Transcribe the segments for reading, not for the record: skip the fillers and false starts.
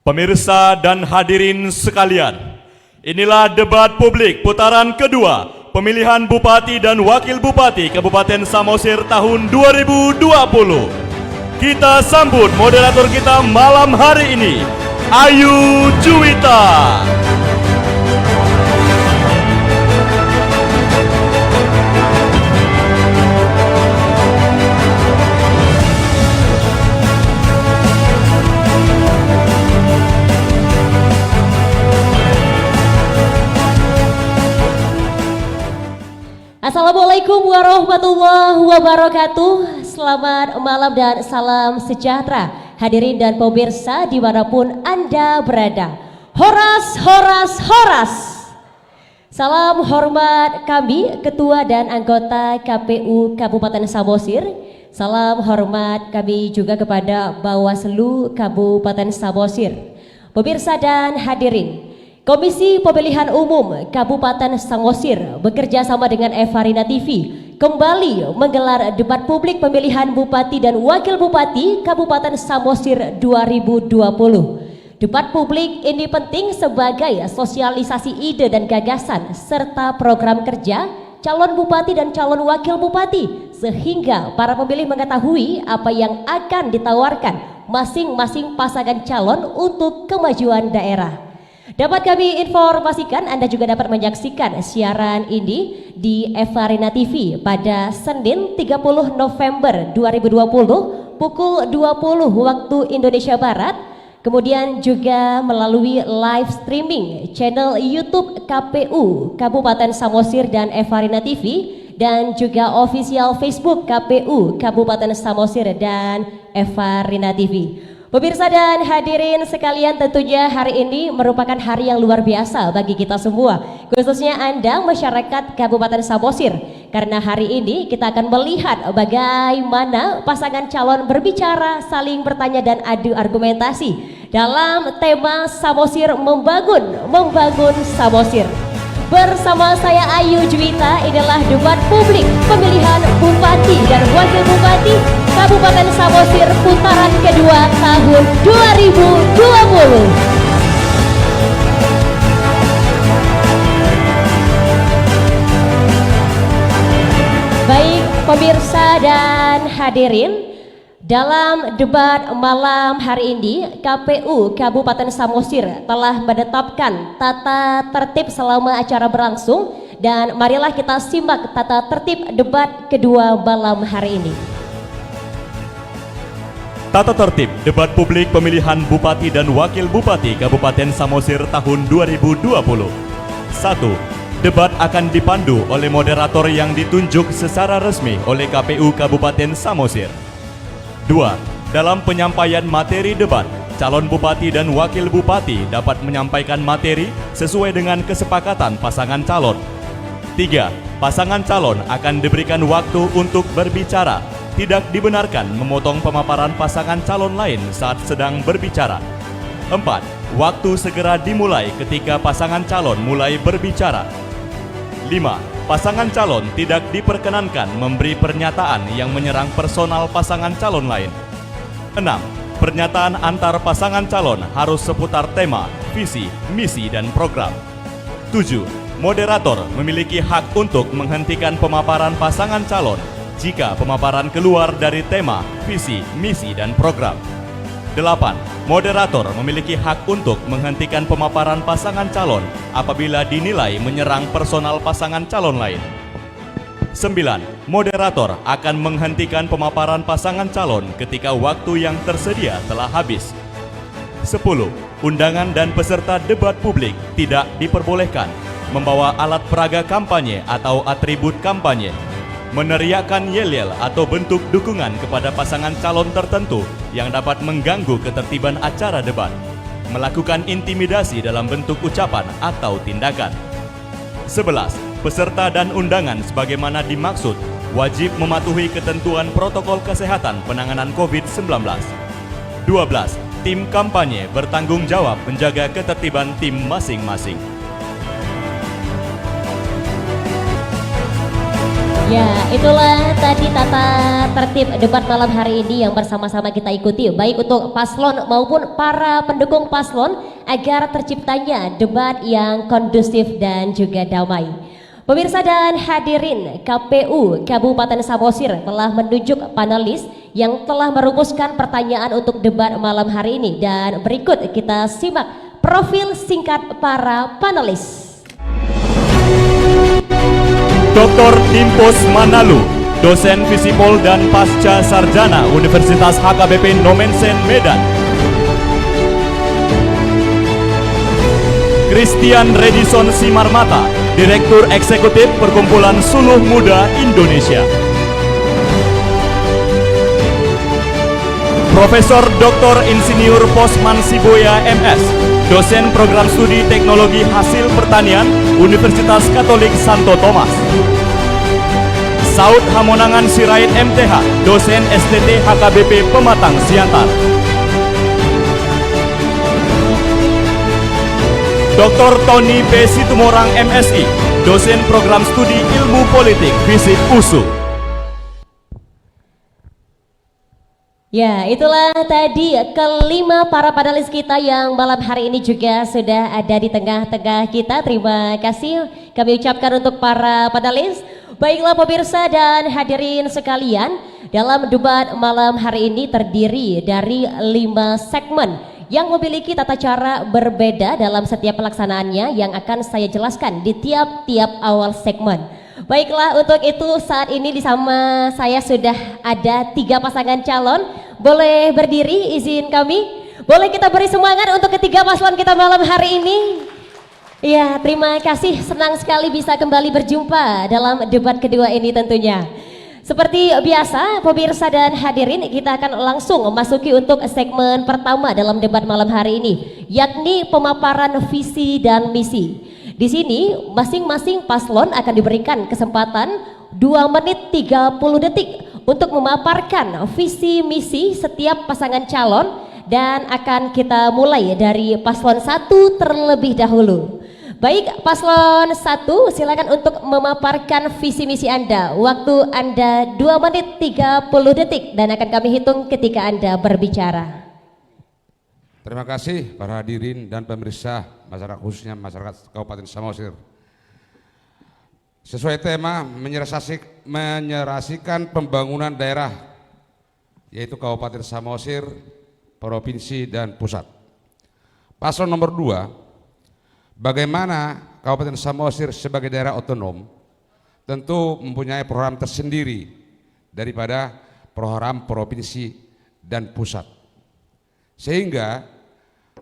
Pemirsa dan hadirin sekalian, inilah debat publik putaran kedua pemilihan Bupati dan Wakil Bupati Kabupaten Samosir tahun 2020. Kita sambut moderator kita malam hari ini, Ayu Juwita. Assalamualaikum warahmatullahi wabarakatuh. Selamat malam dan salam sejahtera hadirin dan pemirsa dimanapun Anda berada. Horas, horas, horas. Salam hormat kami Ketua dan anggota KPU Kabupaten Samosir. Salam hormat kami juga kepada Bawaslu Kabupaten Samosir. Pemirsa dan hadirin, Komisi Pemilihan Umum Kabupaten Samosir bekerja sama dengan Evarina TV kembali menggelar debat publik pemilihan Bupati dan Wakil Bupati Kabupaten Samosir 2020. Debat publik ini penting sebagai sosialisasi ide dan gagasan serta program kerja calon Bupati dan calon Wakil Bupati, sehingga para pemilih mengetahui apa yang akan ditawarkan masing-masing pasangan calon untuk kemajuan daerah. Dapat kami informasikan Anda juga dapat menyaksikan siaran ini di Evarina TV pada Senin 30 November 2020 pukul 20 waktu Indonesia Barat. Kemudian juga melalui live streaming channel YouTube KPU Kabupaten Samosir dan Evarina TV, dan juga official Facebook KPU Kabupaten Samosir dan Evarina TV. Pemirsa dan hadirin sekalian, tentunya hari ini merupakan hari yang luar biasa bagi kita semua, khususnya Anda masyarakat Kabupaten Samosir, karena hari ini kita akan melihat bagaimana pasangan calon berbicara, saling bertanya dan adu argumentasi dalam tema Samosir membangun Samosir. Bersama saya Ayu Juwita, inilah debat publik pemilihan Bupati dan Wakil Bupati Kabupaten Samosir putaran kedua tahun 2020. Baik pemirsa dan hadirin, dalam debat malam hari ini, KPU Kabupaten Samosir telah menetapkan tata tertib selama acara berlangsung, dan marilah kita simak tata tertib debat kedua malam hari ini. Tata tertib debat publik pemilihan Bupati dan Wakil Bupati Kabupaten Samosir tahun 2020. 1. Debat akan dipandu oleh moderator yang ditunjuk secara resmi oleh KPU Kabupaten Samosir. 2. Dalam penyampaian materi debat, calon bupati dan wakil bupati dapat menyampaikan materi sesuai dengan kesepakatan pasangan calon. 3. Pasangan calon akan diberikan waktu untuk berbicara. Tidak dibenarkan memotong pemaparan pasangan calon lain saat sedang berbicara. 4. Waktu segera dimulai ketika pasangan calon mulai berbicara. 5. Pasangan calon tidak diperkenankan memberi pernyataan yang menyerang personal pasangan calon lain. 6. Pernyataan antar pasangan calon harus seputar tema, visi, misi, dan program. 7. Moderator memiliki hak untuk menghentikan pemaparan pasangan calon jika pemaparan keluar dari tema, visi, misi, dan program. 8. Moderator memiliki hak untuk menghentikan pemaparan pasangan calon apabila dinilai menyerang personal pasangan calon lain. 9. Moderator akan menghentikan pemaparan pasangan calon ketika waktu yang tersedia telah habis. 10. Undangan dan peserta debat publik tidak diperbolehkan membawa alat peraga kampanye atau atribut kampanye, meneriakkan yel-yel atau bentuk dukungan kepada pasangan calon tertentu yang dapat mengganggu ketertiban acara debat, melakukan intimidasi dalam bentuk ucapan atau tindakan. 11. Peserta dan undangan sebagaimana dimaksud wajib mematuhi ketentuan protokol kesehatan penanganan COVID-19. 12. Tim kampanye bertanggung jawab menjaga ketertiban tim masing-masing. Ya, itulah tadi tata tertib debat malam hari ini yang bersama-sama kita ikuti, baik untuk paslon maupun para pendukung paslon, agar terciptanya debat yang kondusif dan juga damai. Pemirsa dan hadirin, KPU Kabupaten Samosir telah menunjuk panelis yang telah merumuskan pertanyaan untuk debat malam hari ini, dan berikut kita simak profil singkat para panelis. Dr. Dimpos Manalu, dosen Visipol dan Pasca Sarjana Universitas HKBP Nomensen Medan. Christian Redison Simarmata, Direktur Eksekutif Perkumpulan Suluh Muda Indonesia. Profesor Dr. Insinyur Posman Siboya MS, dosen Program Studi Teknologi Hasil Pertanian Universitas Katolik Santo Thomas. Saud Hamonangan Sirait MTH, dosen STT HKBP Pematang Siantar. Dr. Tony P. Situmorang MSI, dosen Program Studi Ilmu Politik Visip USU. Ya, itulah tadi kelima para panelis kita yang malam hari ini juga sudah ada di tengah-tengah kita. Terima kasih kami ucapkan untuk para panelis. Baiklah pemirsa dan hadirin sekalian, dalam debat malam hari ini terdiri dari 5 segmen yang memiliki tata cara berbeda dalam setiap pelaksanaannya yang akan saya jelaskan di tiap-tiap awal segmen. Baiklah, untuk itu saat ini bersama saya sudah ada 3 pasangan calon. Boleh berdiri, izin kami. Boleh kita beri semangat untuk ketiga paslon kita malam hari ini. Ya, terima kasih, senang sekali bisa kembali berjumpa dalam debat kedua ini tentunya. Seperti biasa, pemirsa dan hadirin, kita akan langsung memasuki untuk segmen pertama dalam debat malam hari ini, yakni pemaparan visi dan misi. Di sini masing-masing paslon akan diberikan kesempatan 2 menit 30 detik untuk memaparkan visi misi setiap pasangan calon, dan akan kita mulai dari paslon 1 terlebih dahulu. Baik, paslon 1 silakan untuk memaparkan visi misi Anda. Waktu Anda 2 menit 30 detik dan akan kami hitung ketika Anda berbicara. Terima kasih para hadirin dan pemirsa, masyarakat khususnya masyarakat Kabupaten Samosir. Sesuai tema menyerasikan pembangunan daerah, yaitu Kabupaten Samosir, Provinsi dan Pusat. Paslon nomor 2, bagaimana Kabupaten Samosir sebagai daerah otonom tentu mempunyai program tersendiri daripada program provinsi dan pusat. Sehingga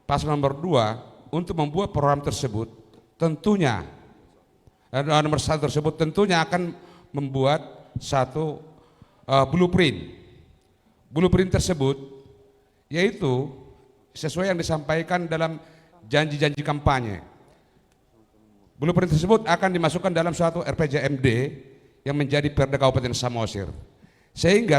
paslon nomor 2 untuk membuat program tersebut tentunya nomor 1 tersebut tentunya akan membuat satu blueprint. Blueprint tersebut yaitu sesuai yang disampaikan dalam janji-janji kampanye. Blueprint tersebut akan dimasukkan dalam suatu RPJMD yang menjadi Perda Kabupaten Samosir. Sehingga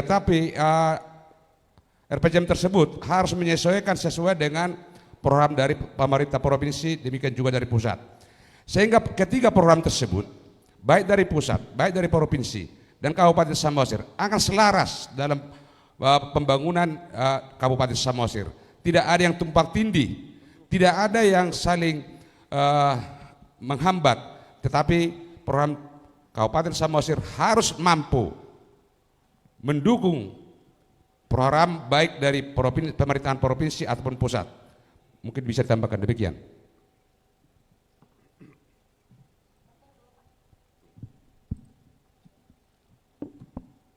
RPJM tersebut harus menyesuaikan sesuai dengan program dari pemerintah provinsi, demikian juga dari pusat. Sehingga ketiga program tersebut, baik dari pusat, baik dari provinsi dan Kabupaten Samosir, akan selaras dalam pembangunan Kabupaten Samosir. Tidak ada yang tumpang tindih, tidak ada yang saling menghambat, tetapi program Kabupaten Samosir harus mampu mendukung program baik dari pemerintahan provinsi ataupun pusat. Mungkin bisa ditambahkan demikian.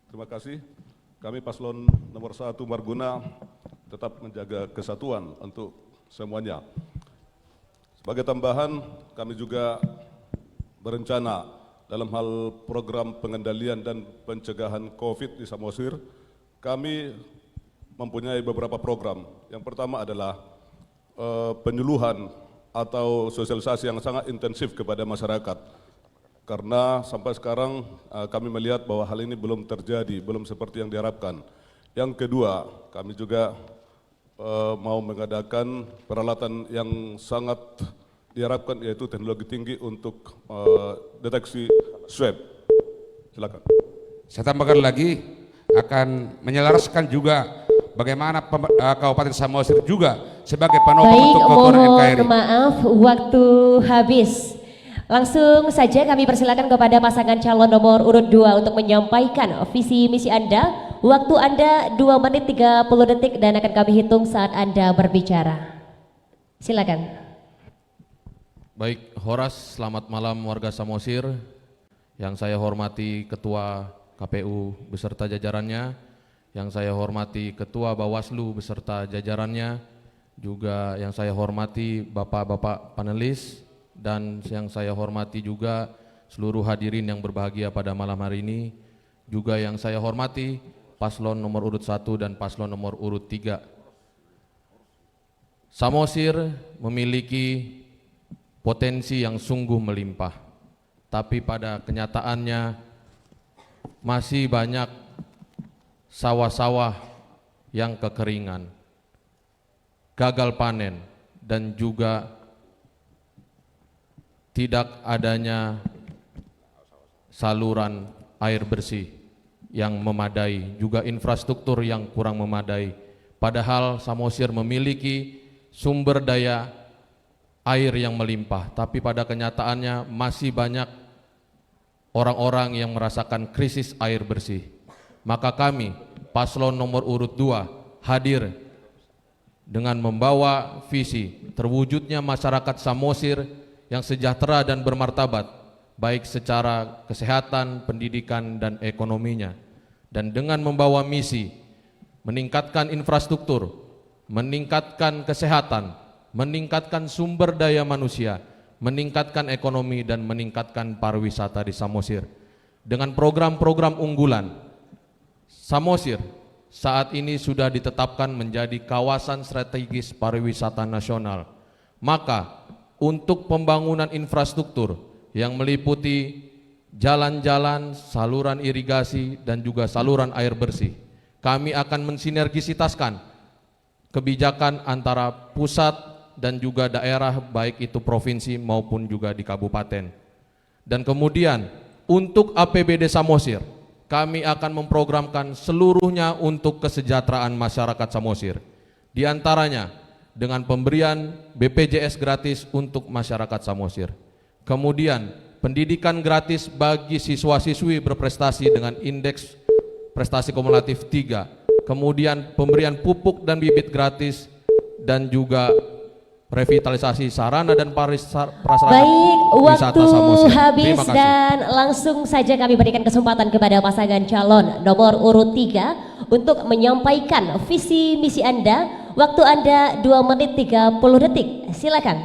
Terima kasih. Kami paslon nomor 1 Marguna tetap menjaga kesatuan untuk semuanya. Sebagai tambahan, kami juga berencana dalam hal program pengendalian dan pencegahan COVID di Samosir. Kami mempunyai beberapa program. Yang pertama adalah penyuluhan atau sosialisasi yang sangat intensif kepada masyarakat. Karena sampai sekarang kami melihat bahwa hal ini belum terjadi, belum seperti yang diharapkan. Yang kedua, kami juga mau mengadakan peralatan yang sangat diharapkan, yaitu teknologi tinggi untuk deteksi swab. Silakan. Saya tambahkan lagi akan menyelaraskan juga bagaimana Kabupaten Samosir juga sebagai penopang Baik, untuk KOTOR NKRI. mohon maaf, waktu habis. Langsung saja kami persilakan kepada pasangan calon nomor urut 2 untuk menyampaikan visi misi Anda. Waktu Anda 2 menit 30 detik dan akan kami hitung saat Anda berbicara. Silakan. Baik, Horas, selamat malam warga Samosir. Yang saya hormati Ketua KPU beserta jajarannya, yang saya hormati Ketua Bawaslu beserta jajarannya, juga yang saya hormati Bapak-bapak panelis, dan yang saya hormati juga seluruh hadirin yang berbahagia pada malam hari ini, juga yang saya hormati paslon nomor urut 1 dan paslon nomor urut 3. Samosir memiliki potensi yang sungguh melimpah, tapi pada kenyataannya masih banyak sawah-sawah yang kekeringan, gagal panen, dan juga tidak adanya saluran air bersih yang memadai, juga infrastruktur yang kurang memadai. Padahal Samosir memiliki sumber daya air yang melimpah, tapi pada kenyataannya masih banyak orang-orang yang merasakan krisis air bersih. Maka kami, paslon nomor urut 2, hadir dengan membawa visi terwujudnya masyarakat Samosir yang sejahtera dan bermartabat, baik secara kesehatan, pendidikan, dan ekonominya. Dan dengan membawa misi meningkatkan infrastruktur, meningkatkan kesehatan, meningkatkan sumber daya manusia, meningkatkan ekonomi, dan meningkatkan pariwisata di Samosir. Dengan program-program unggulan, Samosir saat ini sudah ditetapkan menjadi kawasan strategis pariwisata nasional. Maka untuk pembangunan infrastruktur yang meliputi jalan-jalan, saluran irigasi, dan juga saluran air bersih, kami akan mensinergisitaskan kebijakan antara pusat dan juga daerah, baik itu provinsi maupun juga di kabupaten. Dan kemudian untuk APBD Samosir, kami akan memprogramkan seluruhnya untuk kesejahteraan masyarakat Samosir. Di antaranya dengan pemberian BPJS gratis untuk masyarakat Samosir. Kemudian pendidikan gratis bagi siswa-siswi berprestasi dengan indeks prestasi kumulatif 3. Kemudian pemberian pupuk dan bibit gratis, dan juga revitalisasi sarana dan prasarana Baik, wisata waktu Samosir. habis Terima kasih. dan langsung saja kami berikan kesempatan kepada pasangan calon nomor urut 3 untuk menyampaikan visi misi Anda. Waktu Anda 2 menit 30 detik. Silakan.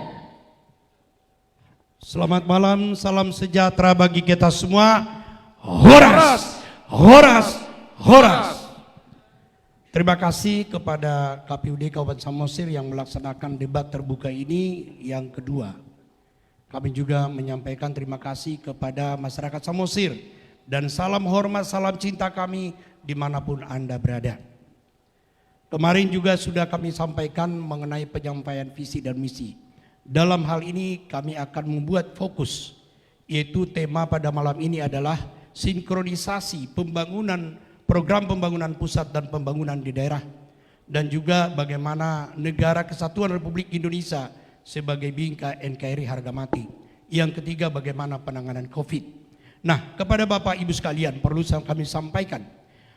Selamat malam, salam sejahtera bagi kita semua. Horas, horas, horas. Terima kasih kepada KPUD Kabupaten Samosir yang melaksanakan debat terbuka ini yang kedua. Kami juga menyampaikan terima kasih kepada masyarakat Samosir dan salam hormat, salam cinta kami dimanapun Anda berada. Kemarin juga sudah kami sampaikan mengenai penyampaian visi dan misi. Dalam hal ini kami akan membuat fokus, yaitu tema pada malam ini adalah sinkronisasi pembangunan, program pembangunan pusat dan pembangunan di daerah, dan juga bagaimana Negara Kesatuan Republik Indonesia sebagai bingkai NKRI harga mati. Yang ketiga, bagaimana penanganan COVID. Nah, kepada Bapak Ibu sekalian, perlu kami sampaikan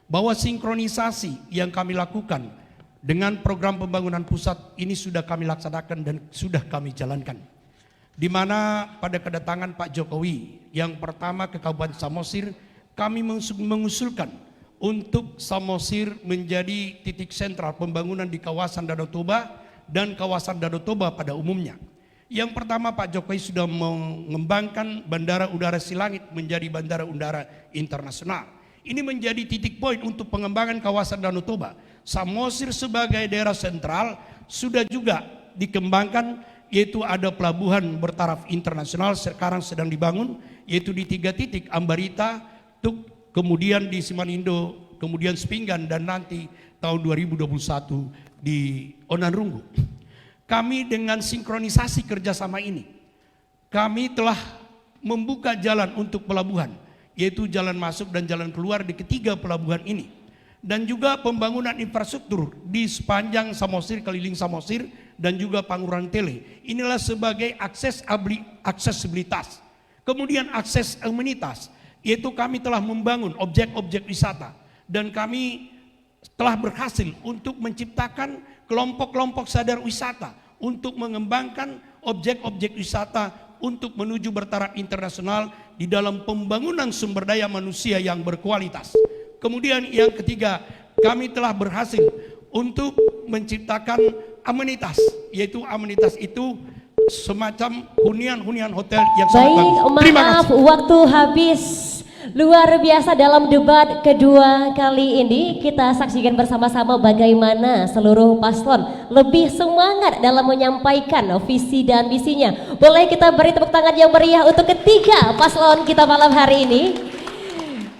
bahwa sinkronisasi yang kami lakukan dengan program pembangunan pusat ini sudah kami laksanakan dan sudah kami jalankan. Di mana pada kedatangan Pak Jokowi yang pertama ke Kabupaten Samosir, kami mengusulkan untuk Samosir menjadi titik sentral pembangunan di kawasan Danau Toba dan kawasan Danau Toba pada umumnya. Yang pertama, Pak Jokowi sudah mengembangkan Bandara Udara Silangit menjadi Bandara Udara Internasional. Ini menjadi titik poin untuk pengembangan kawasan Danau Toba. Samosir sebagai daerah sentral sudah juga dikembangkan, yaitu ada pelabuhan bertaraf internasional sekarang sedang dibangun, yaitu di 3 titik, Ambarita, Tuk, kemudian di Simanindo, kemudian Sepinggan, dan nanti tahun 2021 di Onanrunggu. Kami dengan sinkronisasi kerjasama ini, kami telah membuka jalan untuk pelabuhan, yaitu jalan masuk dan jalan keluar di ketiga pelabuhan ini. Dan juga pembangunan infrastruktur di sepanjang Samosir, keliling Samosir, dan juga Panguran Tele. Inilah sebagai aksesibilitas. Kemudian akses amenitas, yaitu kami telah membangun objek-objek wisata. Dan kami telah berhasil untuk menciptakan kelompok-kelompok sadar wisata untuk mengembangkan objek-objek wisata untuk menuju bertaraf internasional di dalam pembangunan sumber daya manusia yang berkualitas. Kemudian yang ketiga, kami telah berhasil untuk menciptakan amenitas, yaitu amenitas itu semacam hunian-hunian hotel yang sangat Baik, bagus. Terima maaf kasih. waktu habis. Luar biasa dalam debat kedua kali ini. Kita saksikan bersama-sama bagaimana seluruh paslon lebih semangat dalam menyampaikan visi dan misinya. Boleh kita beri tepuk tangan yang meriah untuk ketiga paslon kita malam hari ini.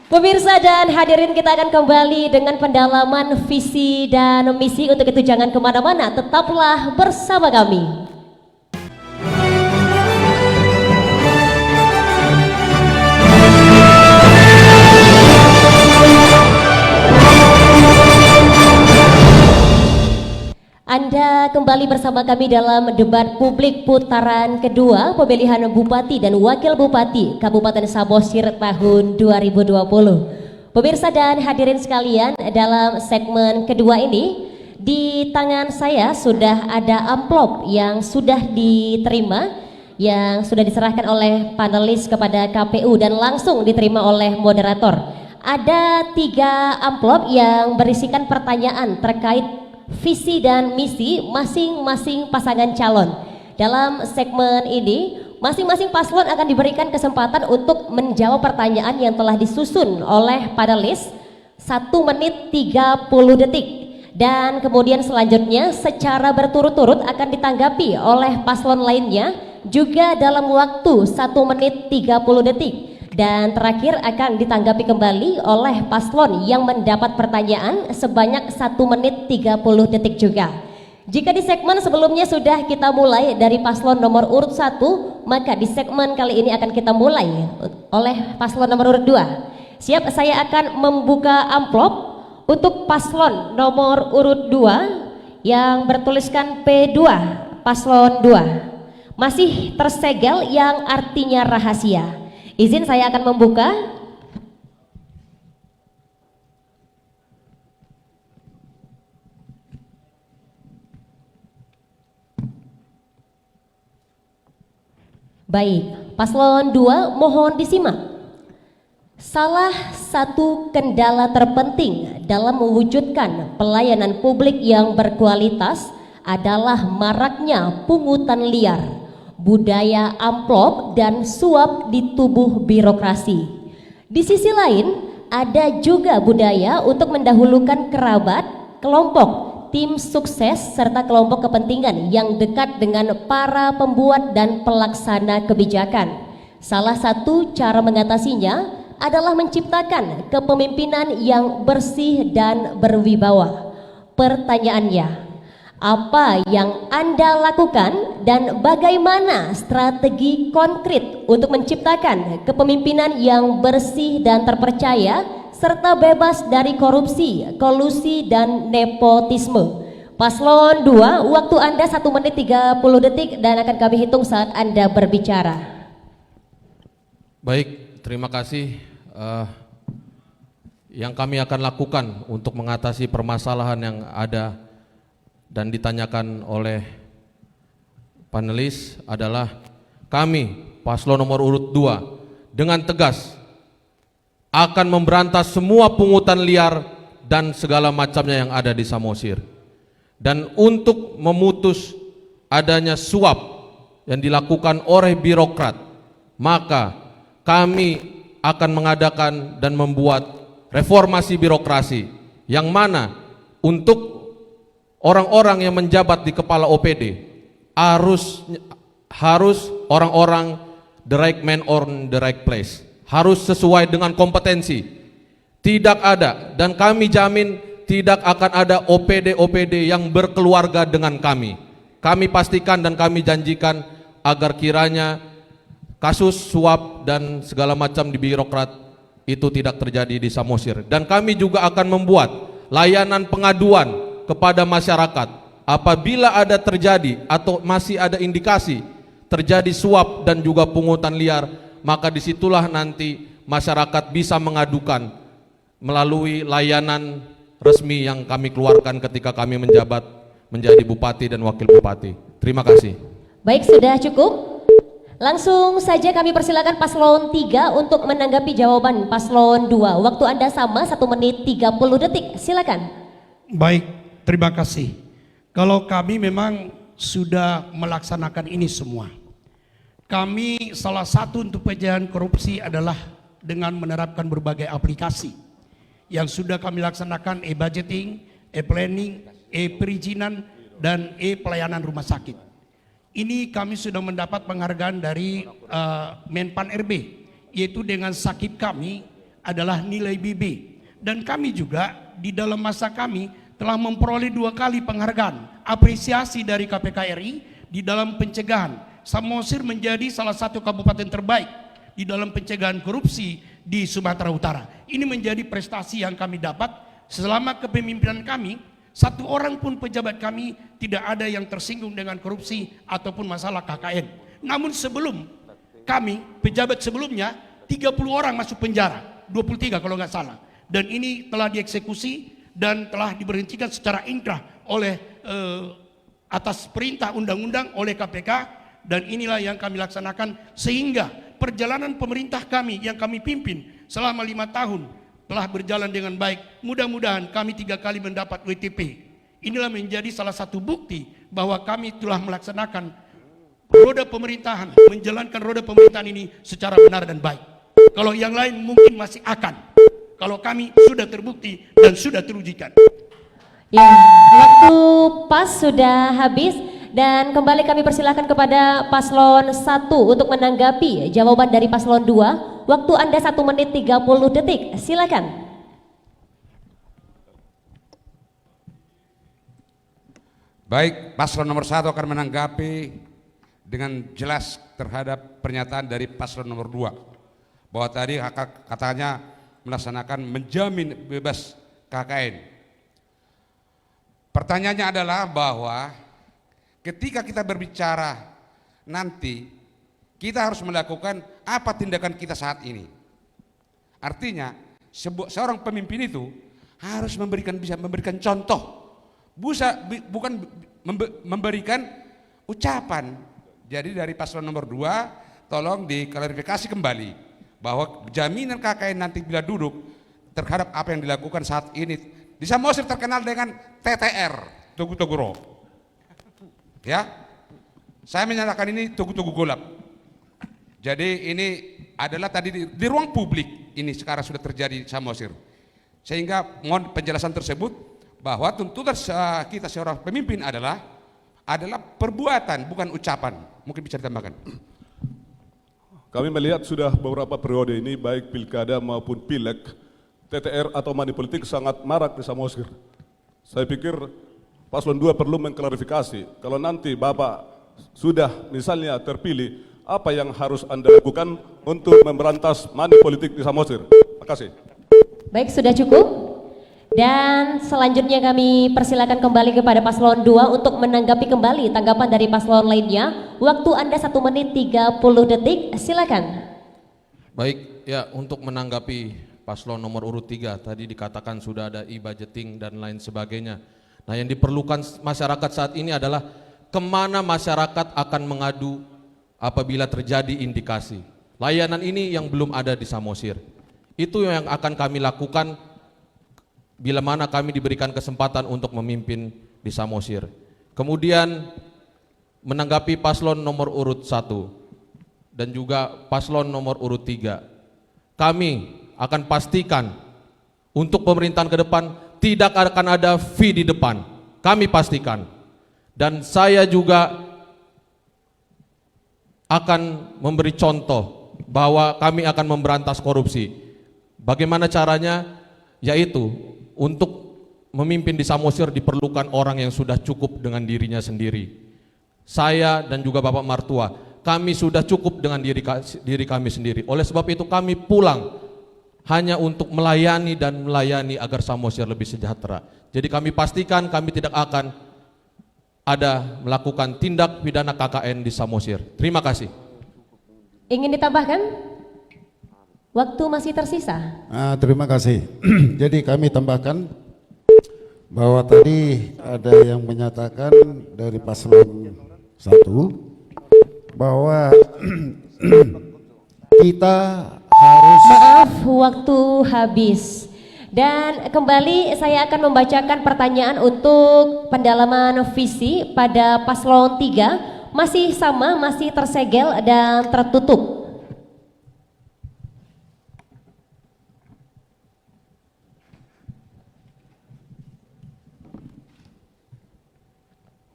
Pemirsa dan hadirin, kita akan kembali dengan pendalaman visi dan misi. Untuk itu jangan kemana-mana, tetaplah bersama kami. Anda kembali bersama kami dalam debat publik putaran kedua pemilihan Bupati dan Wakil Bupati Kabupaten Samosir tahun 2020. Pemirsa dan hadirin sekalian, dalam segmen kedua ini di tangan saya sudah ada amplop yang sudah diterima, yang sudah diserahkan oleh panelis kepada KPU dan langsung diterima oleh moderator. Ada 3 amplop yang berisikan pertanyaan terkait visi dan misi masing-masing pasangan calon. Dalam segmen ini, masing-masing paslon akan diberikan kesempatan untuk menjawab pertanyaan yang telah disusun oleh panelis 1 menit 30 detik. Dan kemudian selanjutnya secara berturut-turut akan ditanggapi oleh paslon lainnya juga dalam waktu 1 menit 30 detik. Dan terakhir akan ditanggapi kembali oleh paslon yang mendapat pertanyaan sebanyak 1 menit 30 detik juga. Jika di segmen sebelumnya sudah kita mulai dari paslon nomor urut 1, maka di segmen kali ini akan kita mulai oleh paslon nomor urut 2. Siap, saya akan membuka amplop untuk paslon nomor urut 2 yang bertuliskan P2, paslon 2. Masih tersegel yang artinya rahasia. Izin saya akan membuka. Baik, paslon 2 mohon disimak. Salah satu kendala terpenting dalam mewujudkan pelayanan publik yang berkualitas adalah maraknya pungutan liar, budaya amplop dan suap di tubuh birokrasi. Di sisi lain, ada juga budaya untuk mendahulukan kerabat, kelompok, tim sukses, serta kelompok kepentingan yang dekat dengan para pembuat dan pelaksana kebijakan. Salah satu cara mengatasinya adalah menciptakan kepemimpinan yang bersih dan berwibawa. Pertanyaannya, apa yang Anda lakukan dan bagaimana strategi konkret untuk menciptakan kepemimpinan yang bersih dan terpercaya serta bebas dari korupsi, kolusi dan nepotisme? Paslon 2, waktu Anda 1 menit 30 detik dan akan kami hitung saat Anda berbicara. Baik, terima kasih. Yang kami akan lakukan untuk mengatasi permasalahan yang ada dan ditanyakan oleh panelis adalah kami paslon nomor urut 2 dengan tegas akan memberantas semua pungutan liar dan segala macamnya yang ada di Samosir. Dan untuk memutus adanya suap yang dilakukan oleh birokrat, maka kami akan mengadakan dan membuat reformasi birokrasi yang mana untuk orang-orang yang menjabat di kepala OPD harus orang-orang the right man on the right place, harus sesuai dengan kompetensi. Tidak ada, dan kami jamin tidak akan ada OPD-OPD yang berkeluarga dengan kami. Kami pastikan dan kami janjikan agar kiranya kasus suap dan segala macam di birokrat itu tidak terjadi di Samosir. Dan kami juga akan membuat layanan pengaduan kepada masyarakat apabila ada terjadi atau masih ada indikasi terjadi suap dan juga pungutan liar, maka disitulah nanti masyarakat bisa mengadukan melalui layanan resmi yang kami keluarkan ketika kami menjabat menjadi bupati dan wakil bupati. Terima kasih. Baik, sudah cukup. Langsung saja kami persilakan paslon 3 untuk menanggapi jawaban paslon 2. Waktu Anda sama 1 menit 30 detik. Silakan. Baik, terima kasih. Kalau kami memang sudah melaksanakan ini semua. Kami salah satu untuk pencegahan korupsi adalah dengan menerapkan berbagai aplikasi yang sudah kami laksanakan, e-budgeting, e-planning, e-perizinan, dan e-pelayanan rumah sakit. Ini kami sudah mendapat penghargaan dari Menpan RB, yaitu dengan sakit kami adalah nilai BB. Dan kami juga di dalam masa kami telah memperoleh 2 kali penghargaan apresiasi dari KPK RI di dalam pencegahan. Samosir menjadi salah satu kabupaten terbaik di dalam pencegahan korupsi di Sumatera Utara. Ini menjadi prestasi yang kami dapat selama kepemimpinan kami. 1 orang pun pejabat kami tidak ada yang tersinggung dengan korupsi ataupun masalah KKN. Namun sebelum kami, pejabat sebelumnya 30 orang masuk penjara, 23 kalau nggak salah. Dan ini telah dieksekusi dan telah diberhentikan secara inkrah oleh atas perintah undang-undang oleh KPK. Dan inilah yang kami laksanakan sehingga perjalanan pemerintah kami yang kami pimpin selama 5 tahun telah berjalan dengan baik. Mudah-mudahan kami 3 kali mendapat WTP. Inilah menjadi salah satu bukti bahwa kami telah melaksanakan roda pemerintahan, menjalankan roda pemerintahan ini secara benar dan baik. Kalau yang lain mungkin masih akan. Kalau kami sudah terbukti dan sudah terujikan. Ya, waktu pas sudah habis. Dan kembali kami persilakan kepada paslon 1 untuk menanggapi jawaban dari paslon 2. Waktu Anda 1 menit 30 detik. Silakan. Baik, paslon nomor 1 akan menanggapi dengan jelas terhadap pernyataan dari paslon nomor 2 bahwa tadi katanya melaksanakan menjamin bebas KKN. Pertanyaannya adalah bahwa ketika kita berbicara nanti, kita harus melakukan apa tindakan kita saat ini. Artinya, seorang pemimpin itu harus bisa memberikan contoh, bukan memberikan ucapan. Jadi dari paslon nomor 2, tolong diklarifikasi kembali bahwa jaminan KKN nanti bila duduk terhadap apa yang dilakukan saat ini. Di Samosir terkenal dengan TTR, Tugu-Tuguro. Ya, saya menyatakan ini tugu-tugu golap. Jadi ini adalah tadi di ruang publik ini sekarang sudah terjadi di Samosir. Sehingga mohon penjelasan tersebut bahwa tuntutan kita seorang pemimpin adalah perbuatan bukan ucapan. Mungkin bisa ditambahkan. Kami melihat sudah beberapa periode ini baik pilkada maupun pileg, TTR atau money politik sangat marak di Samosir. Saya pikir paslon 2 perlu mengklarifikasi, kalau nanti Bapak sudah misalnya terpilih, apa yang harus Anda lakukan untuk memberantas money politik di Samosir? Terima kasih. Baik, sudah cukup. Dan selanjutnya kami persilakan kembali kepada paslon 2 untuk menanggapi kembali tanggapan dari paslon lainnya. Waktu Anda 1 menit 30 detik, silakan. Baik, ya untuk menanggapi paslon nomor urut 3, tadi dikatakan sudah ada e-budgeting dan lain sebagainya. Nah, yang diperlukan masyarakat saat ini adalah kemana masyarakat akan mengadu apabila terjadi indikasi. Layanan ini yang belum ada di Samosir. Itu yang akan kami lakukan bila mana kami diberikan kesempatan untuk memimpin di Samosir. Kemudian menanggapi paslon nomor urut 1 dan juga paslon nomor urut 3. Kami akan pastikan untuk pemerintahan ke depan tidak akan ada fee di depan, kami pastikan. Dan saya juga akan memberi contoh bahwa kami akan memberantas korupsi. Bagaimana caranya? Yaitu untuk memimpin di Samosir diperlukan orang yang sudah cukup dengan dirinya sendiri. Saya dan juga Bapak Martua, kami sudah cukup dengan diri kami sendiri. Oleh sebab itu kami pulang hanya untuk melayani dan melayani agar Samosir lebih sejahtera. Jadi kami pastikan kami tidak akan ada melakukan tindak pidana KKN di Samosir. Terima kasih. Ingin ditambahkan? Waktu masih tersisa. Terima kasih. Jadi kami tambahkan bahwa tadi ada yang menyatakan dari paslon 1 bahwa kita harus Maaf, waktu habis. Dan kembali saya akan membacakan pertanyaan untuk pendalaman visi pada paslon 3. Masih sama, masih tersegel dan tertutup.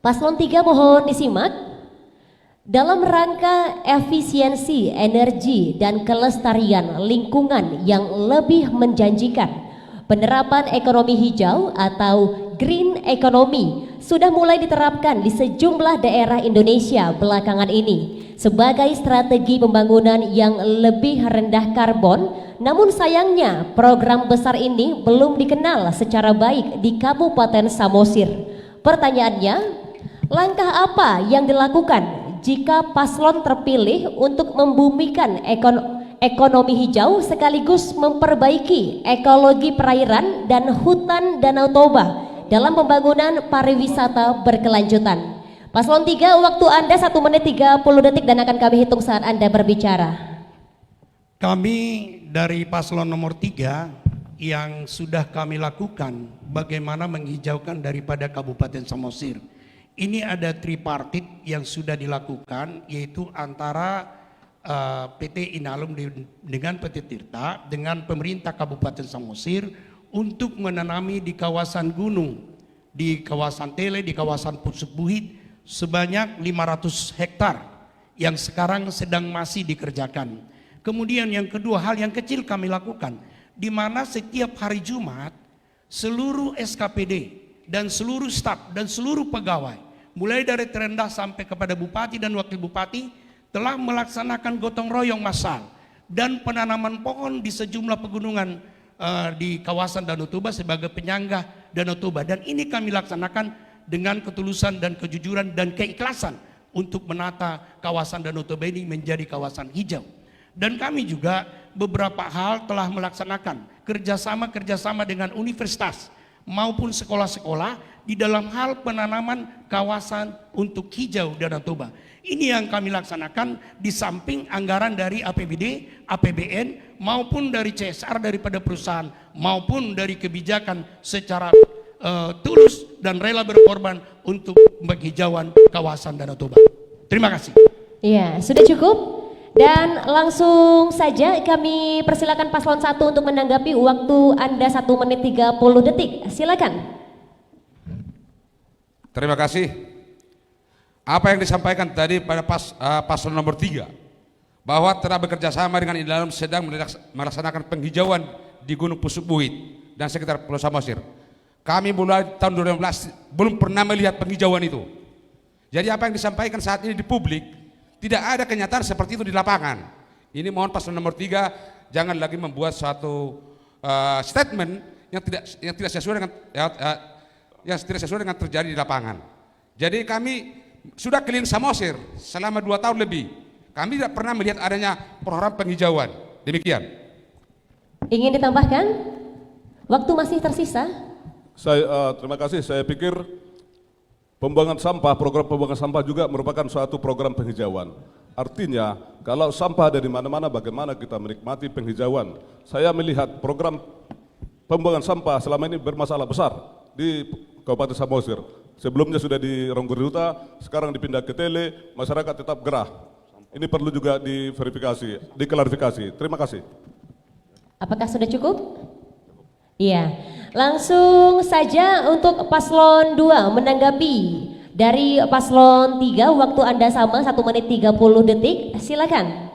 Paslon 3 mohon disimak. Dalam rangka efisiensi energi dan kelestarian lingkungan yang lebih menjanjikan, penerapan ekonomi hijau atau green economy sudah mulai diterapkan di sejumlah daerah Indonesia belakangan ini sebagai strategi pembangunan yang lebih rendah karbon. Namun sayangnya program besar ini belum dikenal secara baik di Kabupaten Samosir. Pertanyaannya, langkah apa yang dilakukan jika paslon terpilih untuk membumikan ekonomi hijau sekaligus memperbaiki ekologi perairan dan hutan Danau Toba dalam pembangunan pariwisata berkelanjutan? Paslon 3, waktu Anda 1 menit 30 detik dan akan kami hitung saat Anda berbicara. Kami dari paslon nomor 3 yang sudah kami lakukan bagaimana menghijaukan daripada Kabupaten Samosir. Ini ada tripartit yang sudah dilakukan, yaitu antara PT Inalum dengan PT Tirta dengan pemerintah Kabupaten Samosir untuk menanami di kawasan gunung, di kawasan Tele, di kawasan Pusubuhit sebanyak 500 hektar yang sekarang sedang masih dikerjakan. Kemudian yang kedua, hal yang kecil kami lakukan, di mana setiap hari Jumat seluruh SKPD dan seluruh staf dan seluruh pegawai mulai dari terendah sampai kepada bupati dan wakil bupati telah melaksanakan gotong royong massal dan penanaman pohon di sejumlah pegunungan di kawasan Danau Toba sebagai penyangga Danau Toba. Dan ini kami laksanakan dengan ketulusan dan kejujuran dan keikhlasan untuk menata kawasan Danau Toba ini menjadi kawasan hijau. Dan kami juga beberapa hal telah melaksanakan kerjasama dengan universitas maupun sekolah-sekolah di dalam hal penanaman kawasan untuk hijau Danau Toba. Ini yang kami laksanakan di samping anggaran dari APBD, APBN maupun dari CSR daripada perusahaan maupun dari kebijakan secara tulus dan rela berkorban untuk penghijauan kawasan Danau Toba. Terima kasih. Iya, sudah cukup. Dan langsung saja kami persilakan paslon 1 untuk menanggapi. Waktu Anda 1 menit 30 detik. Silakan. Terima kasih. Apa yang disampaikan tadi pada paslon nomor 3 bahwa telah bekerja sama dengan Inalum sedang melaksanakan penghijauan di Gunung Pusubuhit dan sekitar Pulau Samosir. Kami mulai tahun 2016 belum pernah melihat penghijauan itu. Jadi apa yang disampaikan saat ini di publik tidak ada kenyataan seperti itu di lapangan. Ini mohon paslon nomor 3 jangan lagi membuat suatu statement yang tidak sesuai dengan yang tidak sesuai dengan terjadi di lapangan. Jadi kami sudah keliling Samosir selama 2 tahun lebih. Kami tidak pernah melihat adanya program penghijauan. Demikian. Ingin ditambahkan? Waktu masih tersisa. Terima kasih. Saya pikir pembuangan sampah, program pembuangan sampah juga merupakan suatu program penghijauan. Artinya, kalau sampah ada di mana-mana, bagaimana kita menikmati penghijauan? Saya melihat program pembuangan sampah selama ini bermasalah besar di Kabupaten Samosir. Sebelumnya sudah di Ronggorduta, sekarang dipindah ke Tele, masyarakat tetap gerah. Ini perlu juga diverifikasi, diklarifikasi. Terima kasih. Apakah sudah cukup? Iya. Langsung saja untuk paslon 2 menanggapi dari paslon 3. Waktu Anda sama 1 menit 30 detik. Silakan.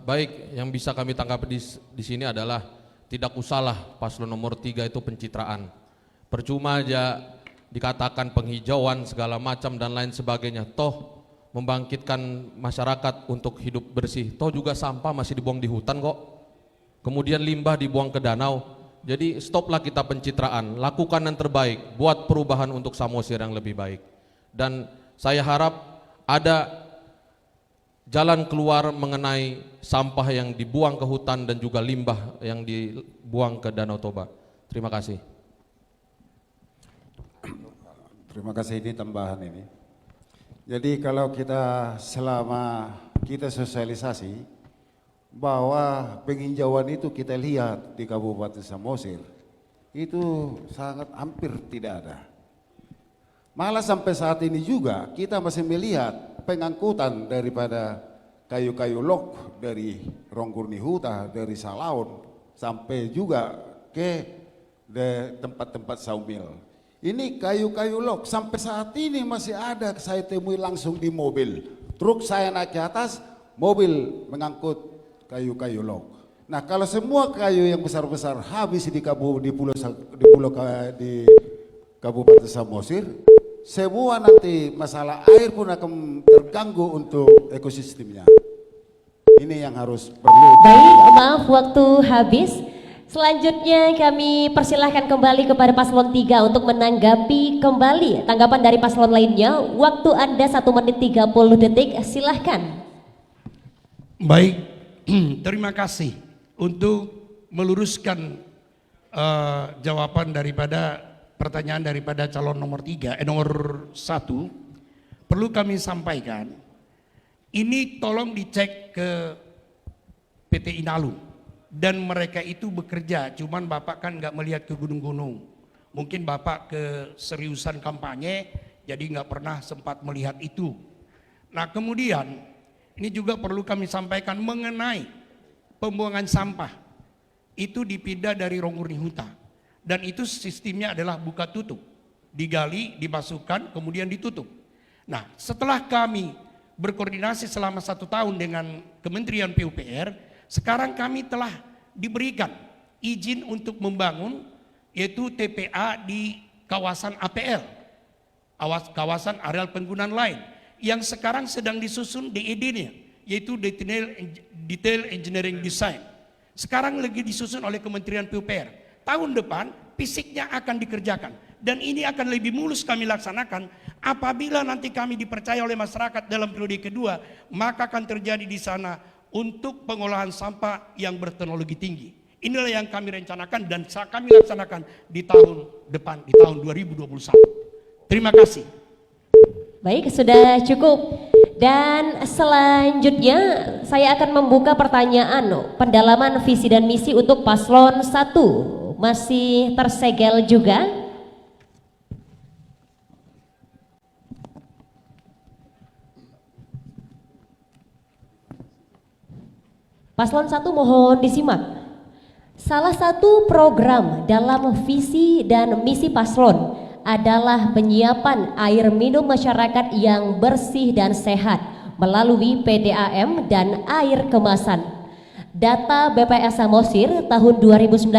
Baik, yang bisa kami tangkap di sini adalah tidak usahlah paslon nomor 3 itu pencitraan. Percuma aja dikatakan penghijauan segala macam dan lain sebagainya. Toh membangkitkan masyarakat untuk hidup bersih. Toh juga sampah masih dibuang di hutan kok. kemudian limbah dibuang ke danau. Jadi stoplah kita pencitraan, lakukan yang terbaik, buat perubahan untuk Samosir yang lebih baik. Dan saya harap ada jalan keluar mengenai sampah yang dibuang ke hutan dan juga limbah yang dibuang ke Danau Toba. Terima kasih. Terima kasih, ini tambahan ini. Jadi kalau kita selama kita sosialisasi bahwa penginjauan itu kita lihat di Kabupaten Samosir itu sangat hampir tidak ada. Malah sampai saat ini juga kita masih melihat pengangkutan daripada kayu-kayu log dari Ronggurni Huta, dari Salaun sampai juga ke tempat-tempat sawmil. Ini kayu-kayu log sampai saat ini masih ada, saya temui langsung di mobil. Truk saya naik ke atas, mobil mengangkut kayu-kayu log. Nah, kalau semua kayu yang besar-besar habis di Kabupaten Samosir, semua nanti masalah air pun akan terganggu untuk ekosistemnya. Ini yang harus perlu. Baik, maaf waktu habis. Selanjutnya kami persilahkan kembali kepada paslon 3 untuk menanggapi kembali tanggapan dari paslon lainnya. Waktu Anda 1 menit 30 detik, silahkan. Baik, terima kasih untuk meluruskan jawaban daripada pertanyaan daripada calon nomor 1. Perlu kami sampaikan, ini tolong dicek ke PT Inalum. Dan mereka itu bekerja, cuman Bapak kan nggak melihat ke gunung-gunung. Mungkin Bapak keseriusan kampanye, jadi nggak pernah sempat melihat itu. Nah kemudian, ini juga perlu kami sampaikan mengenai pembuangan sampah. Itu dipindah dari Ronggurni Huta. Dan itu sistemnya adalah buka tutup. Digali, dimasukkan, kemudian ditutup. Nah setelah kami berkoordinasi selama 1 tahun dengan Kementerian PUPR, sekarang kami telah diberikan izin untuk membangun yaitu TPA di kawasan APL, kawasan areal penggunaan lain, yang sekarang sedang disusun DED-nya, yaitu Detail Engineering Design. Sekarang lagi disusun oleh Kementerian PUPR. Tahun depan fisiknya akan dikerjakan, dan ini akan lebih mulus kami laksanakan apabila nanti kami dipercaya oleh masyarakat dalam periode kedua, maka akan terjadi di sana untuk pengolahan sampah yang berteknologi tinggi. Inilah yang kami rencanakan dan kami laksanakan di tahun depan, di tahun 2021. Terima kasih. Baik, sudah cukup. Dan selanjutnya saya akan membuka pertanyaan pendalaman visi dan misi untuk paslon 1. Masih tersegel juga. Paslon 1 mohon disimak. Salah satu program dalam visi dan misi paslon adalah penyiapan air minum masyarakat yang bersih dan sehat melalui PDAM dan air kemasan. Data BPS Samosir tahun 2019,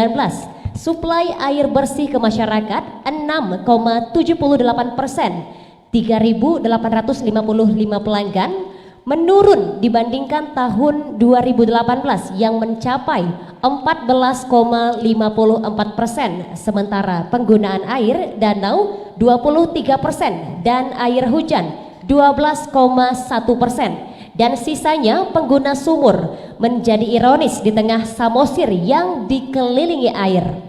suplai air bersih ke masyarakat 6,78%, 3.855 pelanggan, menurun dibandingkan tahun 2018 yang mencapai 14,54%, sementara penggunaan air danau 23% dan air hujan 12,1%, dan sisanya pengguna sumur. Menjadi ironis di tengah Samosir yang dikelilingi air.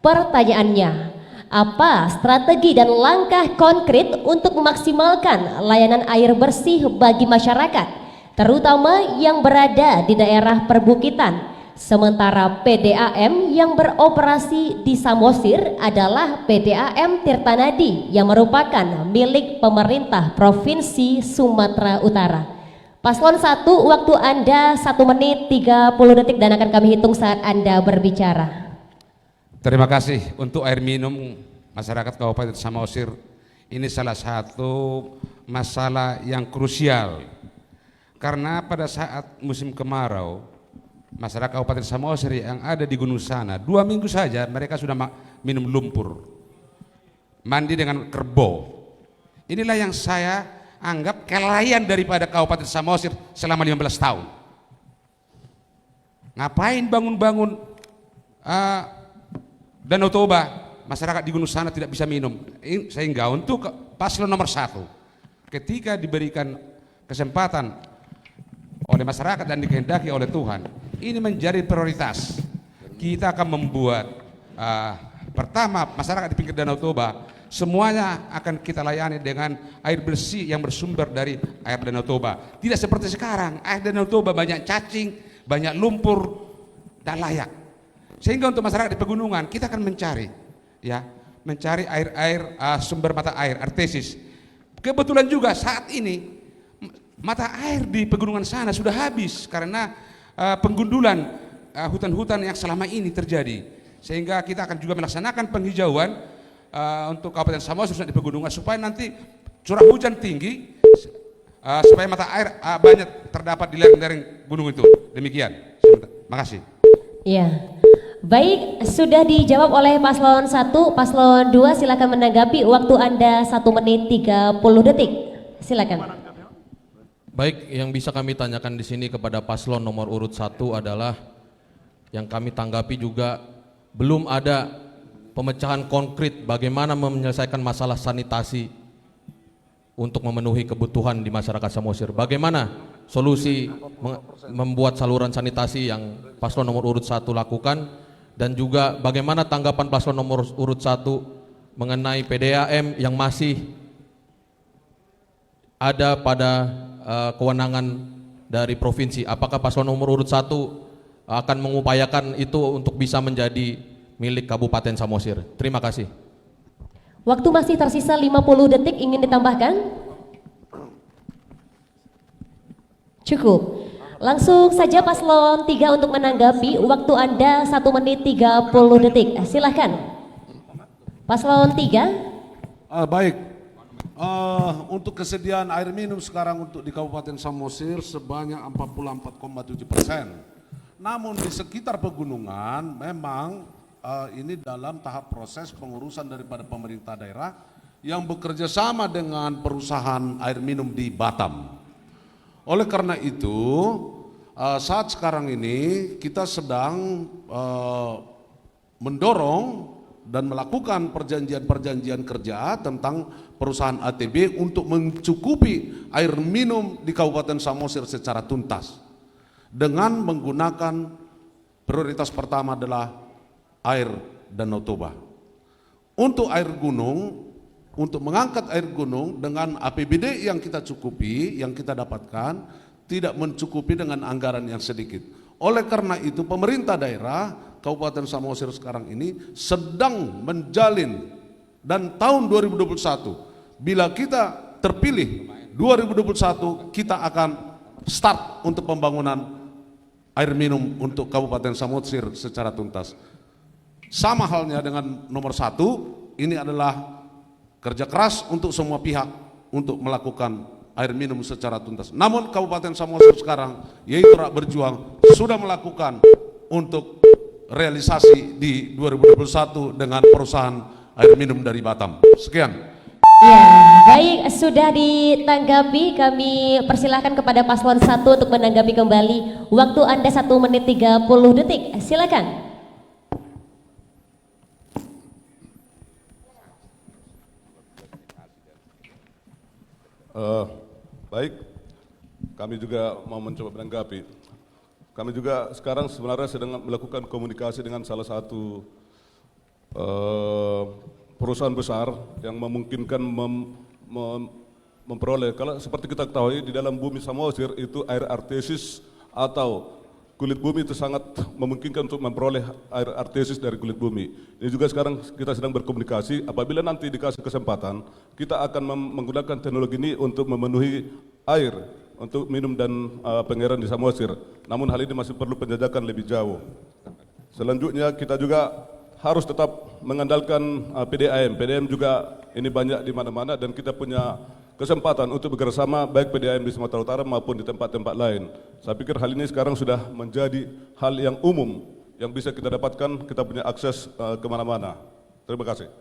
Pertanyaannya, apa strategi dan langkah konkret untuk memaksimalkan layanan air bersih bagi masyarakat, terutama yang berada di daerah perbukitan, sementara PDAM yang beroperasi di Samosir adalah PDAM Tirtanadi yang merupakan milik pemerintah Provinsi Sumatera Utara? Paslon 1, waktu Anda 1 menit 30 detik dan akan kami hitung saat Anda berbicara. Terima kasih. Untuk air minum masyarakat Kabupaten Samosir, ini salah satu masalah yang krusial. Karena pada saat musim kemarau, masyarakat Kabupaten Samosir yang ada di gunung sana, 2 minggu saja mereka sudah minum lumpur, mandi dengan kerbau. Inilah yang saya anggap kelalaian daripada Kabupaten Samosir selama 15 tahun. Ngapain bangun-bangun Danau Toba, masyarakat di Gunung sana tidak bisa minum. Sehingga untuk paslon nomor 1, ketika diberikan kesempatan oleh masyarakat dan dikehendaki oleh Tuhan, ini menjadi prioritas. Kita akan membuat pertama, masyarakat di pinggir Danau Toba semuanya akan kita layani dengan air bersih yang bersumber dari air Danau Toba. Tidak seperti sekarang, air Danau Toba banyak cacing, banyak lumpur, dan layak. Sehingga untuk masyarakat di pegunungan kita akan mencari air-air sumber mata air artesis. Kebetulan juga saat ini mata air di pegunungan sana sudah habis karena penggundulan hutan-hutan yang selama ini terjadi. Sehingga kita akan juga melaksanakan penghijauan untuk Kabupaten Samosir di pegunungan supaya nanti curah hujan tinggi, supaya mata air banyak terdapat di lereng-lereng gunung itu. Demikian. Terima kasih. Iya. Baik, sudah dijawab oleh paslon 1, paslon 2 silakan menanggapi, waktu Anda 1 menit 30 detik. Silakan. Baik, yang bisa kami tanyakan di sini kepada paslon nomor urut 1 adalah yang kami tanggapi juga belum ada pemecahan konkret bagaimana menyelesaikan masalah sanitasi untuk memenuhi kebutuhan di masyarakat Samosir. Bagaimana solusi membuat saluran sanitasi yang paslon nomor urut 1 lakukan, dan juga bagaimana tanggapan paslon nomor urut 1 mengenai PDAM yang masih ada pada kewenangan dari provinsi. Apakah paslon nomor urut 1 akan mengupayakan itu untuk bisa menjadi milik Kabupaten Samosir? Terima kasih. Waktu masih tersisa 50 detik, ingin ditambahkan? Cukup. Langsung saja paslon 3 untuk menanggapi, waktu Anda 1 menit 30 detik. Silahkan. Paslon 3. Baik. Untuk kesediaan air minum sekarang untuk di Kabupaten Samosir sebanyak 44,7%. Namun di sekitar pegunungan memang ini dalam tahap proses pengurusan daripada pemerintah daerah yang bekerja sama dengan perusahaan air minum di Batam. Oleh karena itu, saat sekarang ini kita sedang mendorong dan melakukan perjanjian-perjanjian kerja tentang perusahaan ATB untuk mencukupi air minum di Kabupaten Samosir secara tuntas dengan menggunakan prioritas pertama adalah air Danau Toba. Untuk air gunung, untuk mengangkat air gunung dengan APBD yang kita cukupi, yang kita dapatkan, tidak mencukupi dengan anggaran yang sedikit. Oleh karena itu pemerintah daerah Kabupaten Samosir sekarang ini sedang menjalin, dan tahun 2021 bila kita terpilih 2021 kita akan start untuk pembangunan air minum untuk Kabupaten Samosir secara tuntas. Sama halnya dengan nomor 1, ini adalah kerja keras untuk semua pihak untuk melakukan air minum secara tuntas. Namun Kabupaten Samosir sekarang, yaitu Rak Berjuang, sudah melakukan untuk realisasi di 2021 dengan perusahaan air minum dari Batam. Sekian. Ya, baik, sudah ditanggapi. Kami persilahkan kepada paslon 1 untuk menanggapi kembali. Waktu Anda 1 menit 30 detik. Silakan. Baik, kami juga mau mencoba menanggapi. Kami juga sekarang sebenarnya sedang melakukan komunikasi dengan salah satu perusahaan besar yang memungkinkan memperoleh, kalau seperti kita ketahui di dalam bumi Samosir itu air artesis atau kulit bumi itu sangat memungkinkan untuk memperoleh air artesis dari kulit bumi. Ini juga sekarang kita sedang berkomunikasi, apabila nanti dikasih kesempatan, kita akan menggunakan teknologi ini untuk memenuhi air untuk minum dan pengairan di Samosir. Namun hal ini masih perlu penjajakan lebih jauh. Selanjutnya kita juga harus tetap mengandalkan PDAM. PDAM juga ini banyak di mana-mana dan kita punya kesempatan untuk bekerjasama baik PDAM di Sumatera Utara maupun di tempat-tempat lain. Saya pikir hal ini sekarang sudah menjadi hal yang umum yang bisa kita dapatkan, kita punya akses kemana-mana. Terima kasih.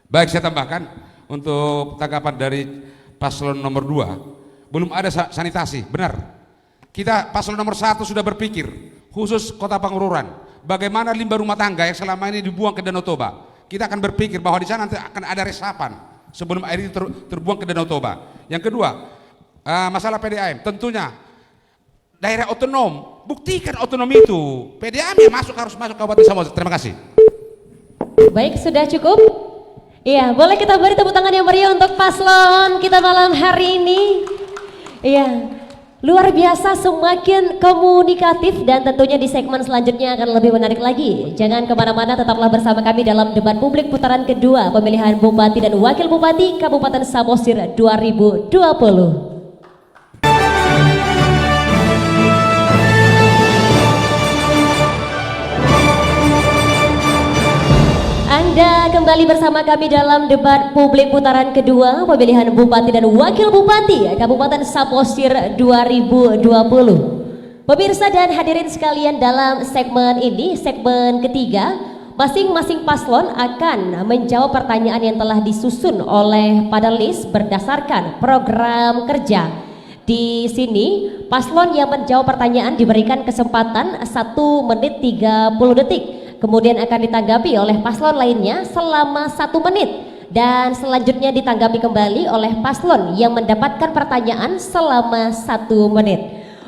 Baik, saya tambahkan untuk tanggapan dari paslon nomor 2, belum ada sanitasi, benar. Kita paslon nomor 1 sudah berpikir khusus Kota Pangururan, bagaimana limbah rumah tangga yang selama ini dibuang ke Danau Toba. Kita akan berpikir bahwa di sana nanti akan ada resapan sebelum air itu terbuang ke Danau Toba. Yang kedua, masalah PDAM, tentunya daerah otonom, buktikan otonomi itu. PDAM yang harus masuk Kabupaten Samosir. Terima kasih. Baik, sudah cukup? Iya, boleh kita beri tepuk tangan yang meriah untuk paslon kita malam hari ini. Iya, luar biasa, semakin komunikatif dan tentunya di segmen selanjutnya akan lebih menarik lagi. Jangan kemana-mana, tetaplah bersama kami dalam debat publik putaran kedua pemilihan Bupati dan Wakil Bupati Kabupaten Samosir 2020. Anda kembali bersama kami dalam debat publik putaran kedua pemilihan Bupati dan Wakil Bupati Kabupaten Samosir 2020. Pemirsa dan hadirin sekalian, dalam segmen ini, segmen ketiga, masing-masing paslon akan menjawab pertanyaan yang telah disusun oleh panelis berdasarkan program kerja. Di sini paslon yang menjawab pertanyaan diberikan kesempatan 1 menit 30 detik. Kemudian akan ditanggapi oleh paslon lainnya selama 1 menit dan selanjutnya ditanggapi kembali oleh paslon yang mendapatkan pertanyaan selama 1 menit.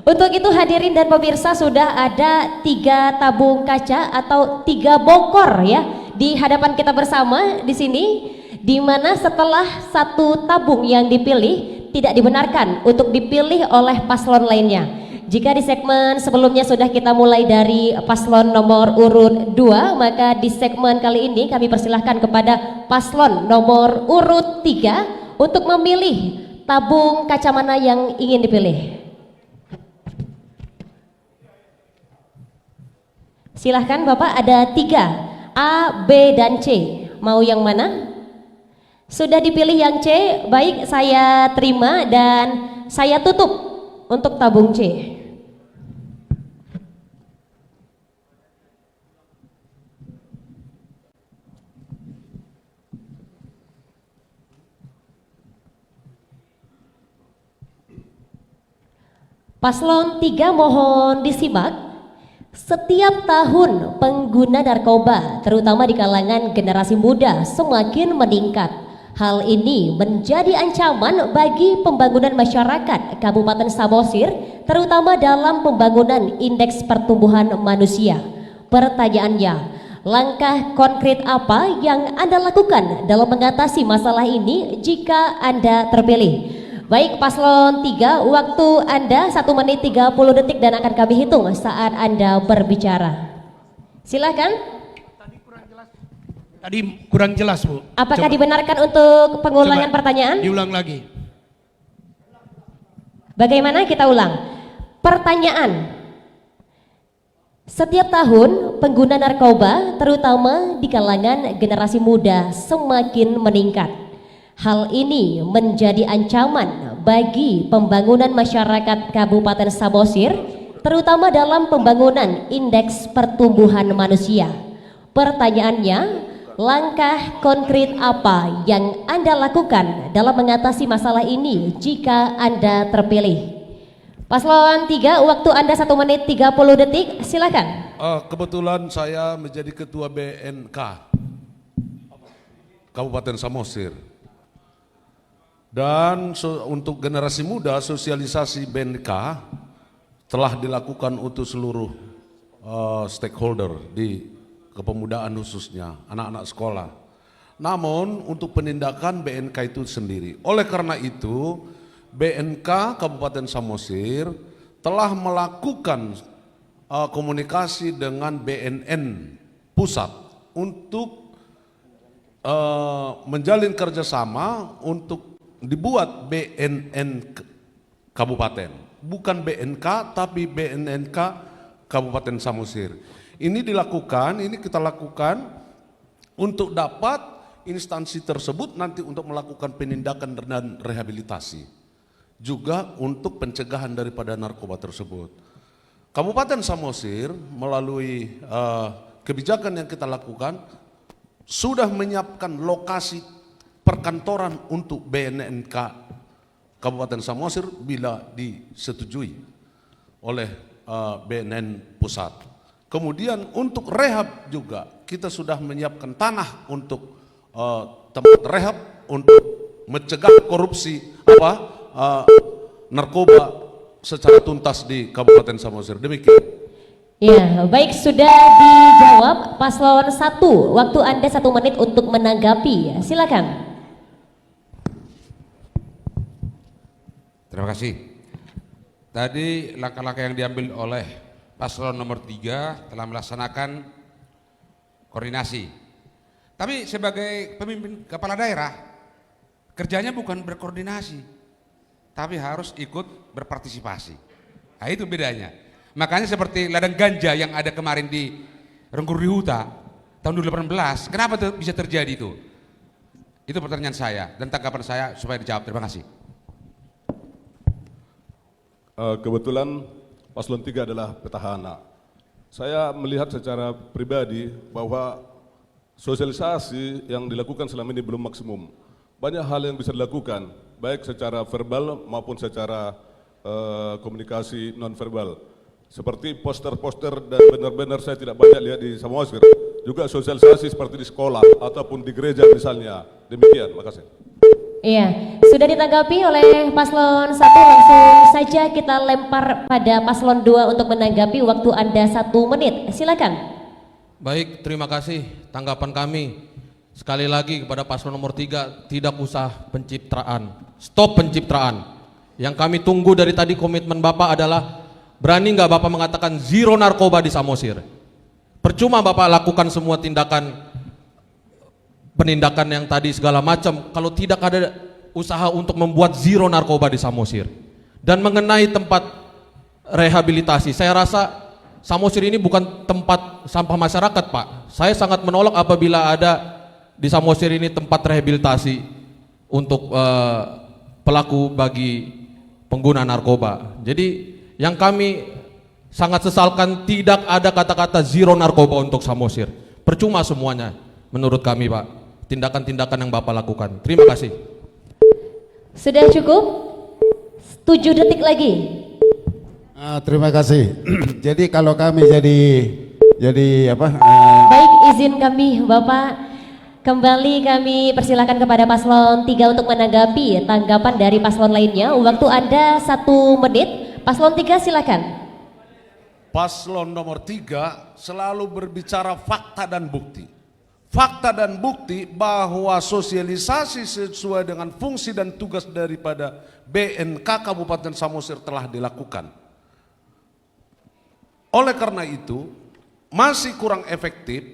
Untuk itu hadirin dan pemirsa, sudah ada 3 tabung kaca atau 3 bokor ya di hadapan kita bersama di sini, di mana setelah 1 tabung yang dipilih tidak dibenarkan untuk dipilih oleh paslon lainnya. Jika di segmen sebelumnya sudah kita mulai dari paslon nomor urut 2, maka di segmen kali ini kami persilahkan kepada paslon nomor urut 3 untuk memilih tabung kaca mana yang ingin dipilih. Silahkan Bapak, ada 3, A, B, dan C. Mau yang mana? Sudah dipilih yang C, baik, saya terima dan saya tutup untuk tabung C. Paslon 3 mohon disimak. Setiap tahun pengguna narkoba, terutama di kalangan generasi muda, semakin meningkat. Hal ini menjadi ancaman bagi pembangunan masyarakat Kabupaten Samosir, terutama dalam pembangunan indeks pertumbuhan manusia. Pertanyaannya, langkah konkret apa yang Anda lakukan dalam mengatasi masalah ini jika Anda terpilih? Baik, paslon 3, waktu Anda 1 menit 30 detik dan akan kami hitung saat Anda berbicara. Silakan. Tadi kurang jelas, Bu. Apakah Coba. dibenarkan untuk pengulangan Coba pertanyaan? diulang lagi. Bagaimana, kita ulang. Pertanyaan. Setiap tahun pengguna narkoba, terutama di kalangan generasi muda, semakin meningkat. Hal ini menjadi ancaman bagi pembangunan masyarakat Kabupaten Samosir, terutama dalam pembangunan indeks pertumbuhan manusia. Pertanyaannya, langkah konkret apa yang Anda lakukan dalam mengatasi masalah ini jika Anda terpilih? Paslon 3, waktu Anda 1 menit 30 detik, silakan. Kebetulan saya menjadi ketua BNK Kabupaten Samosir. Dan untuk generasi muda, sosialisasi BNK telah dilakukan untuk seluruh stakeholder di kepemudaan, khususnya anak-anak sekolah. Namun untuk penindakan BNK itu sendiri. Oleh karena itu, BNK Kabupaten Samosir telah melakukan komunikasi dengan BNN pusat untuk menjalin kerjasama untuk dibuat BNN Kabupaten, bukan BNK tapi BNNK Kabupaten Samosir. Ini kita lakukan untuk dapat instansi tersebut nanti untuk melakukan penindakan dan rehabilitasi, juga untuk pencegahan daripada narkoba tersebut. Kabupaten Samosir melalui kebijakan yang kita lakukan sudah menyiapkan lokasi perkantoran untuk BNNK Kabupaten Samosir bila disetujui oleh BNN Pusat. Kemudian untuk rehab juga kita sudah menyiapkan tanah untuk tempat rehab untuk mencegah korupsi narkoba secara tuntas di Kabupaten Samosir. Demikian. Ya, baik, sudah dijawab paslon 1. Waktu Anda 1 menit untuk menanggapi. Silakan. Terima kasih. Tadi langkah-langkah yang diambil oleh paslon nomor 3 telah melaksanakan koordinasi. Tapi sebagai pemimpin kepala daerah, kerjanya bukan berkoordinasi, tapi harus ikut berpartisipasi. Nah, itu bedanya. Makanya seperti ladang ganja yang ada kemarin di Renggur Huta tahun 2018, kenapa bisa terjadi itu? Itu pertanyaan saya dan tanggapan saya supaya dijawab. Terima kasih. Kebetulan paslon 3 adalah petahana. Saya melihat secara pribadi bahwa sosialisasi yang dilakukan selama ini belum maksimum. Banyak hal yang bisa dilakukan, baik secara verbal maupun secara komunikasi non-verbal. Seperti poster-poster dan benar-benar saya tidak banyak lihat di Samosir. Juga sosialisasi seperti di sekolah ataupun di gereja misalnya. Demikian, makasih. Iya, sudah ditanggapi oleh paslon 1, langsung saja kita lempar pada paslon 2 untuk menanggapi. Waktu Anda 1 menit, silakan. Baik, terima kasih. Tanggapan kami sekali lagi kepada paslon nomor 3, tidak usah pencitraan, stop pencitraan. Yang kami tunggu dari tadi komitmen Bapak adalah berani nggak Bapak mengatakan zero narkoba di Samosir. Percuma Bapak lakukan semua penindakan yang tadi segala macam kalau tidak ada usaha untuk membuat zero narkoba di Samosir. Dan mengenai tempat rehabilitasi, saya rasa Samosir ini bukan tempat sampah masyarakat, Pak. Saya sangat menolak apabila ada di Samosir ini tempat rehabilitasi untuk pelaku bagi pengguna narkoba. Jadi yang kami sangat sesalkan tidak ada kata-kata zero narkoba untuk Samosir. Percuma semuanya menurut kami, Pak. Tindakan-tindakan yang Bapak lakukan. Terima kasih. Sudah cukup? 7 detik lagi. Terima kasih. Jadi kalau kami jadi apa? Baik, izin kami Bapak. Kembali kami persilakan kepada paslon 3 untuk menanggapi tanggapan dari paslon lainnya. Waktu Anda 1 menit. Paslon 3 silakan. Paslon nomor 3 selalu berbicara fakta dan bukti. Fakta dan bukti bahwa sosialisasi sesuai dengan fungsi dan tugas daripada BNK Kabupaten Samosir telah dilakukan. Oleh karena itu, masih kurang efektif,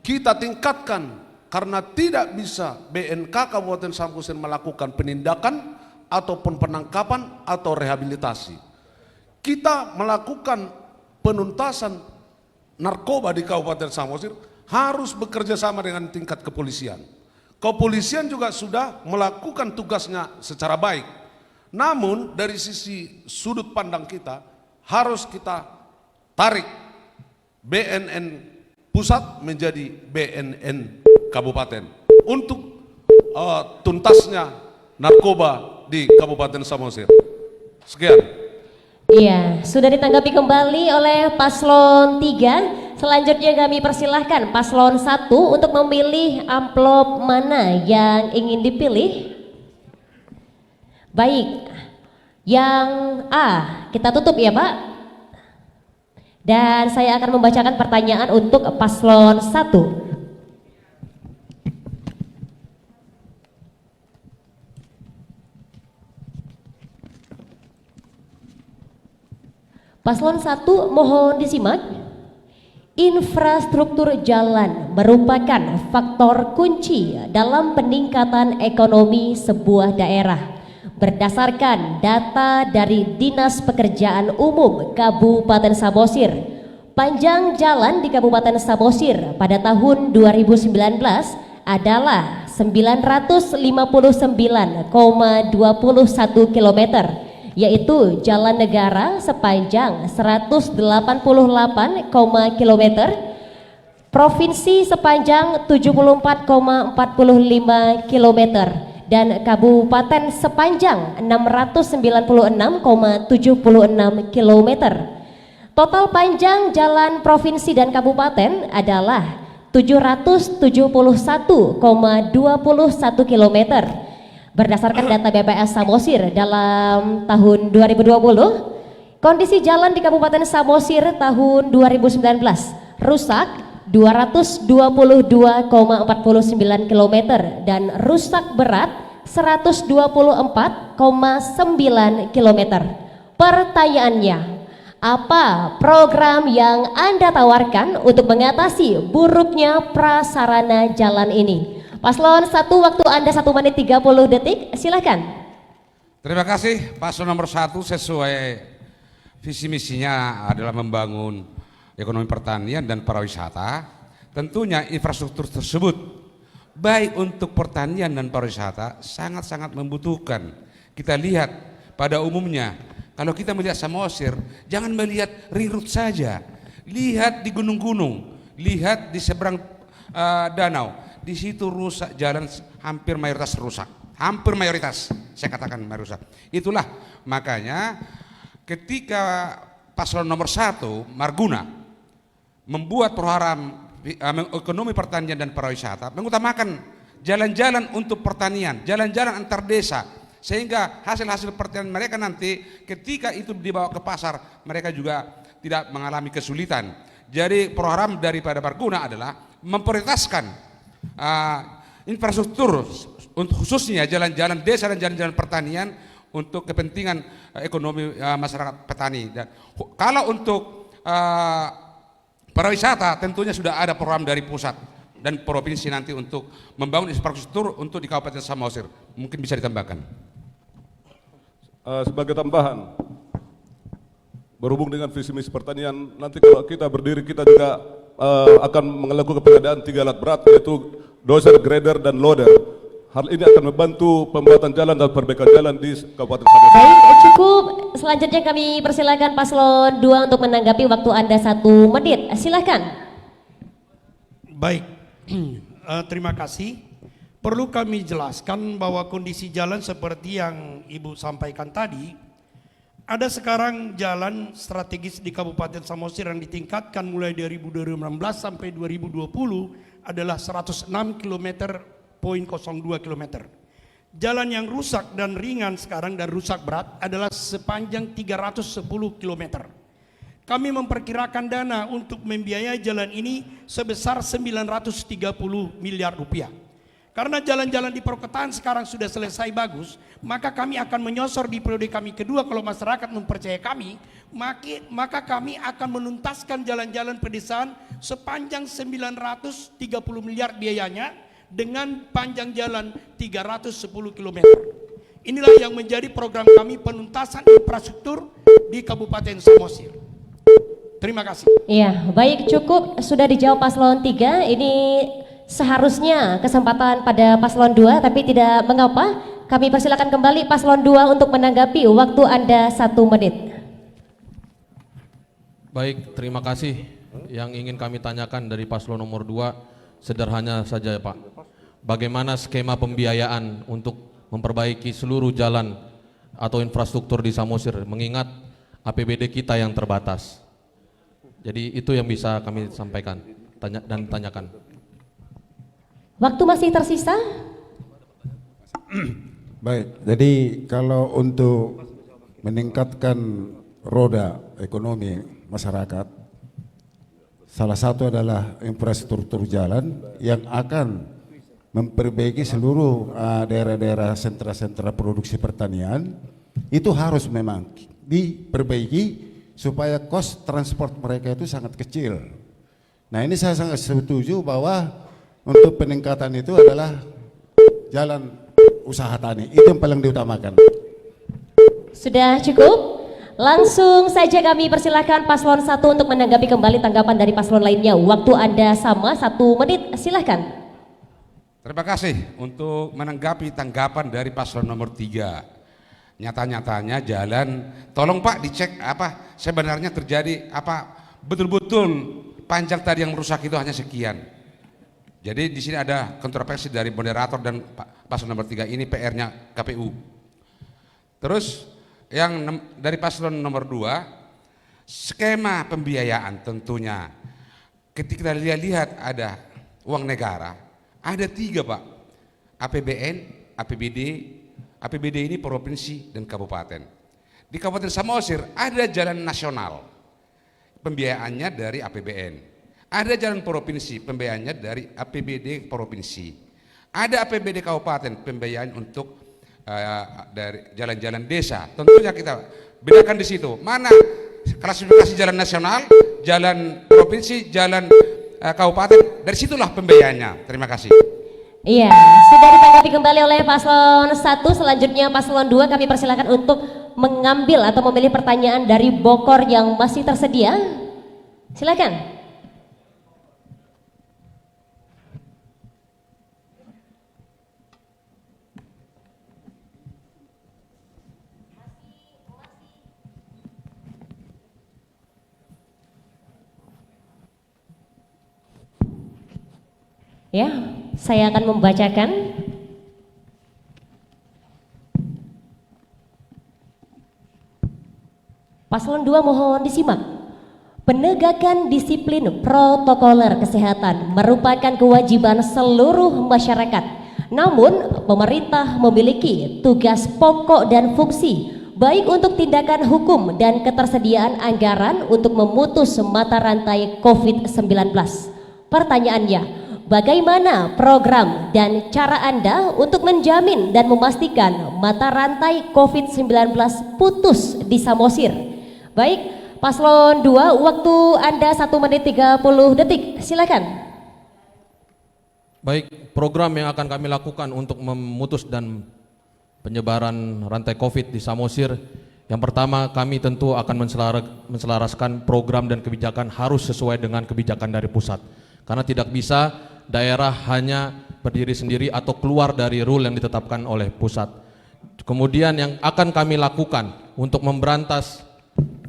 kita tingkatkan karena tidak bisa BNK Kabupaten Samosir melakukan penindakan ataupun penangkapan atau rehabilitasi. Kita melakukan penuntasan narkoba di Kabupaten Samosir harus bekerja sama dengan tingkat kepolisian. Kepolisian juga sudah melakukan tugasnya secara baik. Namun dari sisi sudut pandang kita harus kita tarik BNN Pusat menjadi BNN Kabupaten untuk tuntasnya narkoba di Kabupaten Samosir. Sekian. Iya, sudah ditanggapi kembali oleh paslon 3. Selanjutnya kami persilahkan paslon 1 untuk memilih amplop mana yang ingin dipilih. Baik, yang A kita tutup ya Pak. Dan saya akan membacakan pertanyaan untuk paslon 1. Paslon 1 mohon disimak. Infrastruktur jalan merupakan faktor kunci dalam peningkatan ekonomi sebuah daerah. Berdasarkan data dari Dinas Pekerjaan Umum Kabupaten Samosir, panjang jalan di Kabupaten Samosir pada tahun 2019 adalah 959,21 km, yaitu jalan negara sepanjang 188, km, provinsi sepanjang 74,45 km, dan kabupaten sepanjang 696,76 km. Total panjang jalan provinsi dan kabupaten adalah 771,21 km. Berdasarkan data BPS Samosir dalam tahun 2020, kondisi jalan di Kabupaten Samosir tahun 2019 rusak 222,49 km dan rusak berat 124,9 km. Pertanyaannya, apa program yang Anda tawarkan untuk mengatasi buruknya prasarana jalan ini? Paslon 1, waktu Anda 1 menit 30 detik, silakan. Terima kasih. Paslon nomor 1 sesuai visi misinya adalah membangun ekonomi pertanian dan pariwisata. Tentunya infrastruktur tersebut baik untuk pertanian dan pariwisata sangat-sangat membutuhkan. Kita lihat pada umumnya, kalau kita melihat Samosir, jangan melihat ring road saja. Lihat di gunung-gunung, lihat di seberang danau. Di situ rusak jalan, hampir mayoritas rusak. Hampir mayoritas, saya katakan rusak. Itulah makanya ketika paslon nomor 1 Marguna membuat program ekonomi pertanian dan pariwisata, mengutamakan jalan-jalan untuk pertanian, jalan-jalan antar desa, sehingga hasil-hasil pertanian mereka nanti ketika itu dibawa ke pasar, mereka juga tidak mengalami kesulitan. Jadi program daripada Marguna adalah memprioritaskan infrastruktur untuk khususnya jalan-jalan desa dan jalan-jalan pertanian untuk kepentingan ekonomi masyarakat petani. Dan kalau untuk pariwisata tentunya sudah ada program dari pusat dan provinsi nanti untuk membangun infrastruktur untuk di Kabupaten Samosir. Mungkin bisa ditambahkan. Sebagai tambahan, berhubung dengan visi misi pertanian, nanti kalau kita berdiri kita juga akan melakukan pengadaan 3 alat berat, yaitu dozer, grader, dan loader. Hal ini akan membantu pembuatan jalan dan perbaikan jalan di Kabupaten Samosir. Baik, cukup. Selanjutnya kami persilakan paslon 2 untuk menanggapi, waktu Anda 1 menit. Silakan. Baik, terima kasih. Perlu kami jelaskan bahwa kondisi jalan seperti yang Ibu sampaikan tadi, ada sekarang jalan strategis di Kabupaten Samosir yang ditingkatkan mulai dari 2016 sampai 2020 adalah 106 km, 0,02 km. Jalan yang rusak dan ringan sekarang dan rusak berat adalah sepanjang 310 km. Kami memperkirakan dana untuk membiayai jalan ini sebesar 930 miliar rupiah. Karena jalan-jalan di perkotaan sekarang sudah selesai bagus, maka kami akan menyosor di periode kami kedua. Kalau masyarakat mempercayai kami, maka kami akan menuntaskan jalan-jalan pedesaan sepanjang 930 miliar biayanya dengan panjang jalan 310 km. Inilah yang menjadi program kami penuntasan infrastruktur di Kabupaten Samosir. Terima kasih. Iya, baik, cukup. Sudah dijawab paslon 3. Ini seharusnya kesempatan pada paslon 2, tapi tidak mengapa. Kami persilakan kembali paslon 2 untuk menanggapi, waktu Anda 1 menit. Baik, terima kasih. Yang ingin kami tanyakan dari paslon nomor 2 sederhana saja Pak. Bagaimana skema pembiayaan untuk memperbaiki seluruh jalan atau infrastruktur di Samosir, mengingat APBD kita yang terbatas. Jadi itu yang bisa kami sampaikan dan tanyakan. Waktu masih tersisa. Baik, jadi kalau untuk meningkatkan roda ekonomi masyarakat, salah satu adalah infrastruktur jalan yang akan memperbaiki seluruh daerah-daerah sentra-sentra produksi pertanian. Itu harus memang diperbaiki supaya kos transport mereka itu sangat kecil. Nah, ini saya sangat setuju bahwa untuk peningkatan itu adalah jalan usaha tani, itu yang paling diutamakan. Sudah cukup? Langsung saja kami persilakan paslon 1 untuk menanggapi kembali tanggapan dari paslon lainnya. Waktu Anda sama 1 menit, silakan. Terima kasih untuk menanggapi tanggapan dari paslon nomor 3. Nyata-nyatanya jalan, tolong Pak dicek apa sebenarnya terjadi, apa betul-betul panjang tadi yang rusak itu hanya sekian. Jadi di sini ada kontroversi dari moderator dan paslon nomor 3, ini PR-nya KPU. Terus yang dari paslon nomor 2, Skema pembiayaan tentunya ketika kita lihat ada uang negara, ada 3 Pak, APBN, APBD. APBD ini provinsi dan kabupaten. Di Kabupaten Samosir ada jalan nasional, pembiayaannya dari APBN. Ada jalan provinsi, pembiayaannya dari APBD provinsi. Ada APBD kabupaten, pembiayaan untuk dari jalan-jalan desa. Tentunya kita bedakan di situ. Mana klasifikasi jalan nasional, jalan provinsi, jalan kabupaten, dari situlah pembiayaannya. Terima kasih. Iya, sudah ditanggapi kembali oleh paslon 1. Selanjutnya paslon 2 kami persilakan untuk mengambil atau memilih pertanyaan dari bokor yang masih tersedia. Silakan. Ya, saya akan membacakan. Paslon 2 mohon disimak. Penegakan disiplin protokoler kesehatan merupakan kewajiban seluruh masyarakat. Namun, pemerintah memiliki tugas pokok dan fungsi baik untuk tindakan hukum dan ketersediaan anggaran untuk memutus mata rantai COVID-19. Pertanyaannya, bagaimana program dan cara Anda untuk menjamin dan memastikan mata rantai COVID-19 putus di Samosir? Baik, paslon 2, waktu Anda 1 menit 30 detik, silakan. Baik, program yang akan kami lakukan untuk memutus dan penyebaran rantai COVID di Samosir, yang pertama kami tentu akan menselaraskan program dan kebijakan harus sesuai dengan kebijakan dari pusat. Karena tidak bisa daerah hanya berdiri sendiri atau keluar dari rule yang ditetapkan oleh pusat. Kemudian yang akan kami lakukan untuk memberantas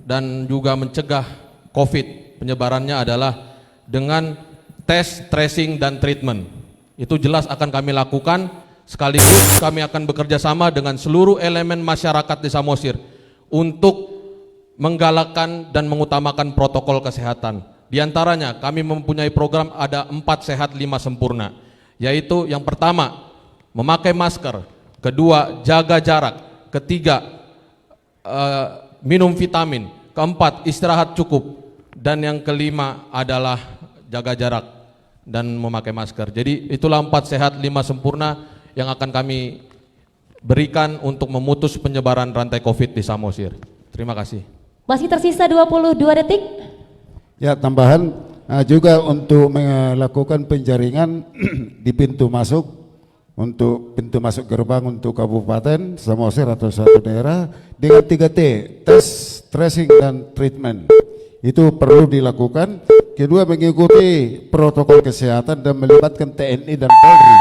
dan juga mencegah COVID penyebarannya adalah dengan tes, tracing, dan treatment. Itu jelas akan kami lakukan, sekaligus kami akan bekerja sama dengan seluruh elemen masyarakat di Samosir untuk menggalakkan dan mengutamakan protokol kesehatan. Di antaranya kami mempunyai program ada 4 sehat 5 sempurna, yaitu yang pertama memakai masker, kedua jaga jarak, ketiga minum vitamin, keempat istirahat cukup, dan yang kelima adalah jaga jarak dan memakai masker. Jadi itulah 4 sehat 5 sempurna yang akan kami berikan untuk memutus penyebaran rantai COVID di Samosir. Terima kasih. Masih tersisa 22 detik. Ya, tambahan juga untuk melakukan penjaringan di pintu masuk, untuk pintu masuk gerbang untuk kabupaten Samosir atau satu daerah dengan 3T, tes, tracing, dan treatment. Itu perlu dilakukan. Kedua, mengikuti protokol kesehatan dan melibatkan TNI dan Polri.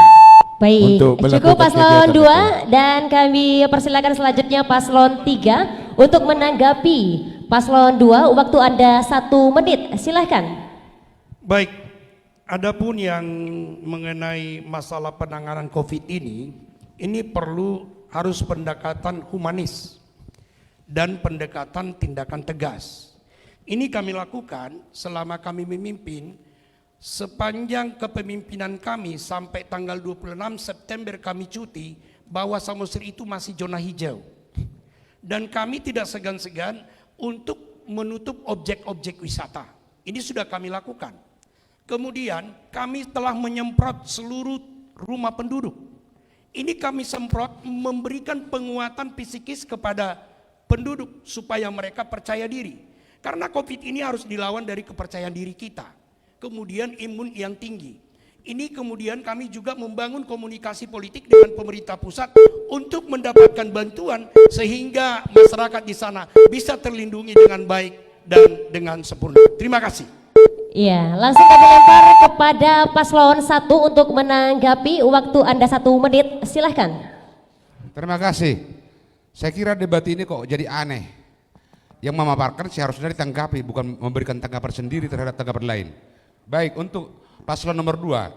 Baik, cukup paslon 2 itu. dan kami persilakan selanjutnya paslon 3 untuk menanggapi paslon 2. Waktu Anda 1 menit, silahkan. Baik, adapun yang mengenai masalah penanganan COVID ini perlu harus pendekatan humanis dan pendekatan tindakan tegas. Ini kami lakukan selama kami memimpin. Sepanjang kepemimpinan kami sampai tanggal 26 September kami cuti, bahwa Samosir itu masih zona hijau. Dan kami tidak segan-segan untuk menutup objek-objek wisata. Ini sudah kami lakukan. Kemudian kami telah menyemprot seluruh rumah penduduk. Ini kami semprot memberikan penguatan psikis kepada penduduk supaya mereka percaya diri. Karena COVID ini harus dilawan dari kepercayaan diri kita. Kemudian imun yang tinggi. Ini kemudian kami juga membangun komunikasi politik dengan pemerintah pusat untuk mendapatkan bantuan sehingga masyarakat di sana bisa terlindungi dengan baik dan dengan sempurna. Terima kasih. Iya, langsung kami lempar kepada paslon 1 untuk menanggapi. Waktu Anda 1 menit, silahkan. Terima kasih. Saya kira debat ini kok jadi aneh. Yang memaparkan seharusnya ditanggapi, bukan memberikan tanggapan sendiri terhadap tanggapan lain. Baik, untuk paslon nomor 2,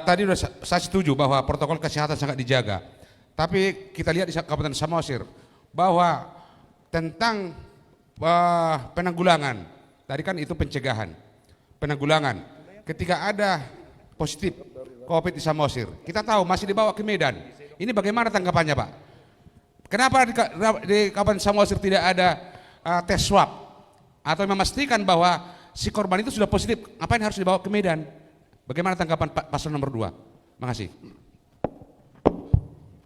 tadi sudah saya setuju bahwa protokol kesehatan sangat dijaga. Tapi kita lihat di Kabupaten Samosir bahwa tentang penanggulangan. Tadi kan itu pencegahan. Penanggulangan. Ketika ada positif COVID di Samosir, kita tahu masih dibawa ke Medan. Ini bagaimana tanggapannya, Pak? Kenapa di Kabupaten Samosir tidak ada tes swab atau memastikan bahwa si korban itu sudah positif? Ngapain harus dibawa ke Medan? Bagaimana tanggapan paslon nomor 2? Makasih.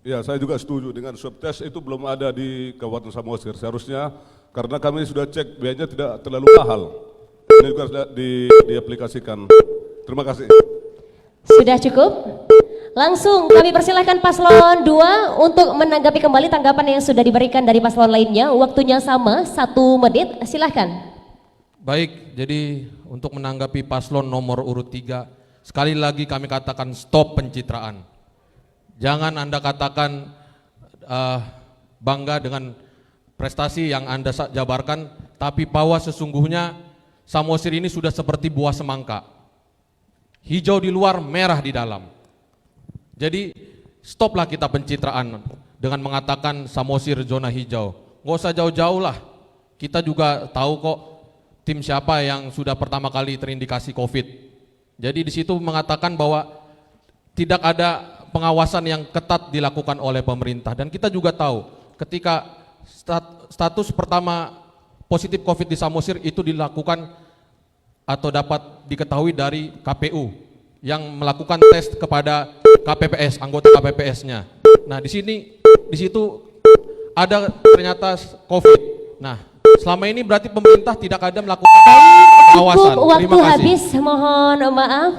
Ya, saya juga setuju dengan swab test itu belum ada di Kabupaten Samosir. Seharusnya karena kami sudah cek biayanya tidak terlalu mahal. Ini juga sudah diaplikasikan. Terima kasih. Sudah cukup? Langsung kami persilahkan paslon 2 untuk menanggapi kembali tanggapan yang sudah diberikan dari paslon lainnya. Waktunya sama, 1 menit, silahkan. Baik, jadi untuk menanggapi paslon nomor urut 3, sekali lagi kami katakan stop pencitraan. Jangan Anda katakan bangga dengan prestasi yang Anda jabarkan, tapi bahwa sesungguhnya Samosir ini sudah seperti buah semangka. Hijau di luar, merah di dalam. Jadi stoplah kita pencitraan dengan mengatakan Samosir zona hijau. Nggak usah jauh-jauh lah. Kita juga tahu kok tim siapa yang sudah pertama kali terindikasi COVID. Jadi di situ mengatakan bahwa tidak ada pengawasan yang ketat dilakukan oleh pemerintah. Dan kita juga tahu ketika status pertama positif COVID di Samosir itu dilakukan atau dapat diketahui dari KPU yang melakukan tes kepada KPPS, anggota KPPS-nya. Nah, di situ ada ternyata COVID. Nah, selama ini berarti pemerintah tidak ada melakukan pengawasan. Cukup waktu habis, mohon maaf.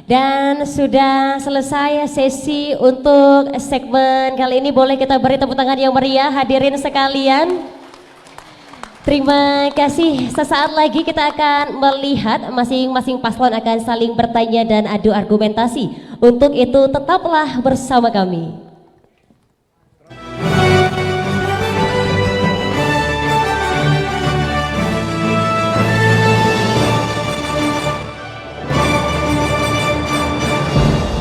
Dan sudah selesai sesi untuk segmen kali ini. Boleh kita beri tepuk tangan yang meriah hadirin sekalian. Terima kasih. Sesaat lagi kita akan melihat masing-masing paslon akan saling bertanya dan adu argumentasi. Untuk itu tetaplah bersama kami.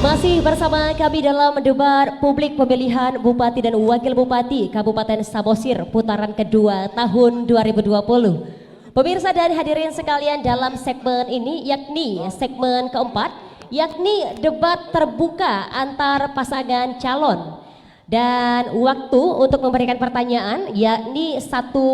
Masih bersama kami dalam debat publik pemilihan Bupati dan Wakil Bupati Kabupaten Samosir putaran kedua tahun 2020. Pemirsa dan hadirin sekalian, dalam segmen ini yakni segmen keempat, yakni debat terbuka antar pasangan calon. Dan waktu untuk memberikan pertanyaan yakni 1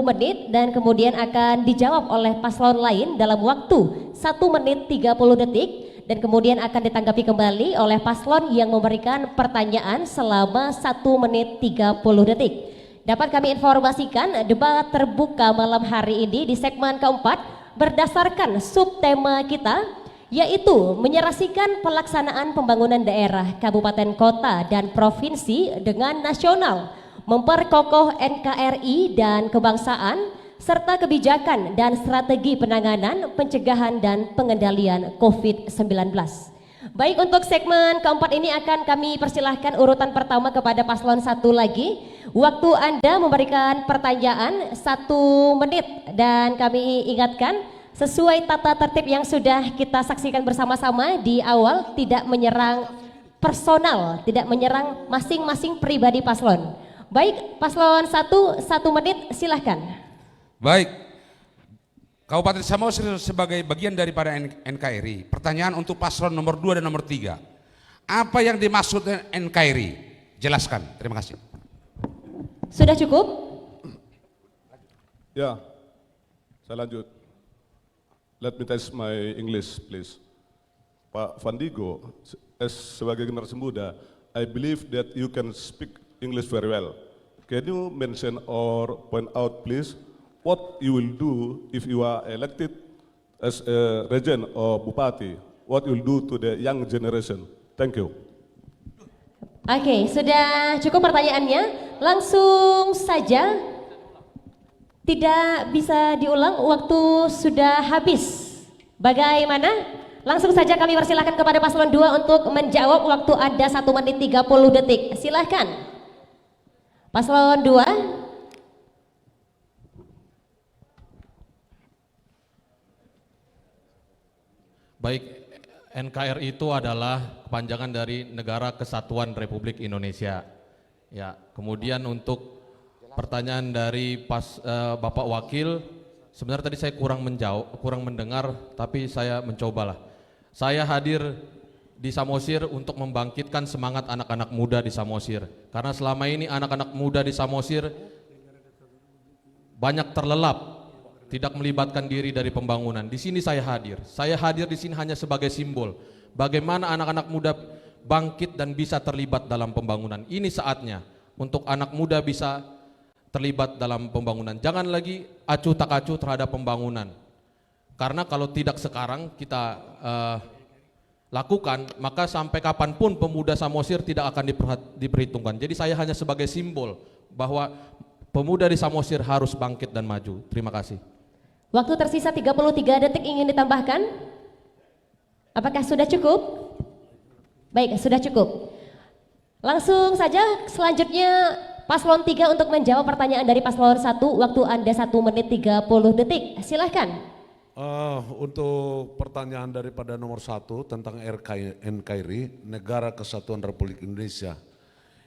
menit dan kemudian akan dijawab oleh paslon lain dalam waktu 1 menit 30 detik. Dan kemudian akan ditanggapi kembali oleh paslon yang memberikan pertanyaan selama 1 menit 30 detik. Dapat kami informasikan debat terbuka malam hari ini di segmen keempat berdasarkan subtema kita, yaitu menyerasikan pelaksanaan pembangunan daerah, kabupaten, kota, dan provinsi dengan nasional, memperkokoh NKRI dan kebangsaan, serta kebijakan dan strategi penanganan, pencegahan dan pengendalian COVID-19. Baik, untuk segmen keempat ini akan kami persilahkan urutan pertama kepada paslon 1 lagi. Waktu Anda memberikan pertanyaan 1 menit dan kami ingatkan sesuai tata tertib yang sudah kita saksikan bersama-sama di awal, tidak menyerang personal, tidak menyerang masing-masing pribadi paslon. Baik, paslon 1 menit silahkan. Baik, Kabupaten Samosir sebagai bagian daripada NKRI. Pertanyaan untuk paslon nomor 2 dan nomor 3. Apa yang dimaksud NKRI? Jelaskan, terima kasih. Sudah cukup? Ya, saya lanjut. Let me test my English, please. Pak Vandigo, sebagai generasi muda, I believe that you can speak English very well. Can you mention or point out, please, what you will do if you are elected as a regent or bupati? What you will do to the young generation? Thank you. Oke, sudah cukup pertanyaannya. Langsung saja, tidak bisa diulang, waktu sudah habis. Bagaimana? Langsung saja kami persilahkan kepada paslon 2 untuk menjawab. Waktu ada 1 menit 30 detik. Silahkan paslon 2. Baik, NKRI itu adalah kepanjangan dari Negara Kesatuan Republik Indonesia. Ya, kemudian untuk pertanyaan dari Bapak Wakil, Sebenarnya tadi saya kurang mendengar, tapi saya mencobalah. Saya hadir di Samosir untuk membangkitkan semangat anak-anak muda di Samosir. Karena selama ini anak-anak muda di Samosir banyak terlelap, tidak melibatkan diri dari pembangunan. Di sini saya hadir. Saya hadir di sini hanya sebagai simbol bagaimana anak-anak muda bangkit dan bisa terlibat dalam pembangunan. Ini saatnya untuk anak muda bisa terlibat dalam pembangunan. Jangan lagi acuh tak acuh terhadap pembangunan. Karena kalau tidak sekarang kita lakukan, maka sampai kapanpun pemuda Samosir tidak akan diperhitungkan. Jadi saya hanya sebagai simbol bahwa pemuda di Samosir harus bangkit dan maju. Terima kasih. Waktu tersisa 33 detik, ingin ditambahkan? Apakah sudah cukup? Baik, sudah cukup. Langsung saja selanjutnya Paslon 3 untuk menjawab pertanyaan dari Paslon 1. Waktu Anda 1 menit 30 detik. Silahkan. Untuk pertanyaan daripada nomor 1 tentang NKRI, Negara Kesatuan Republik Indonesia,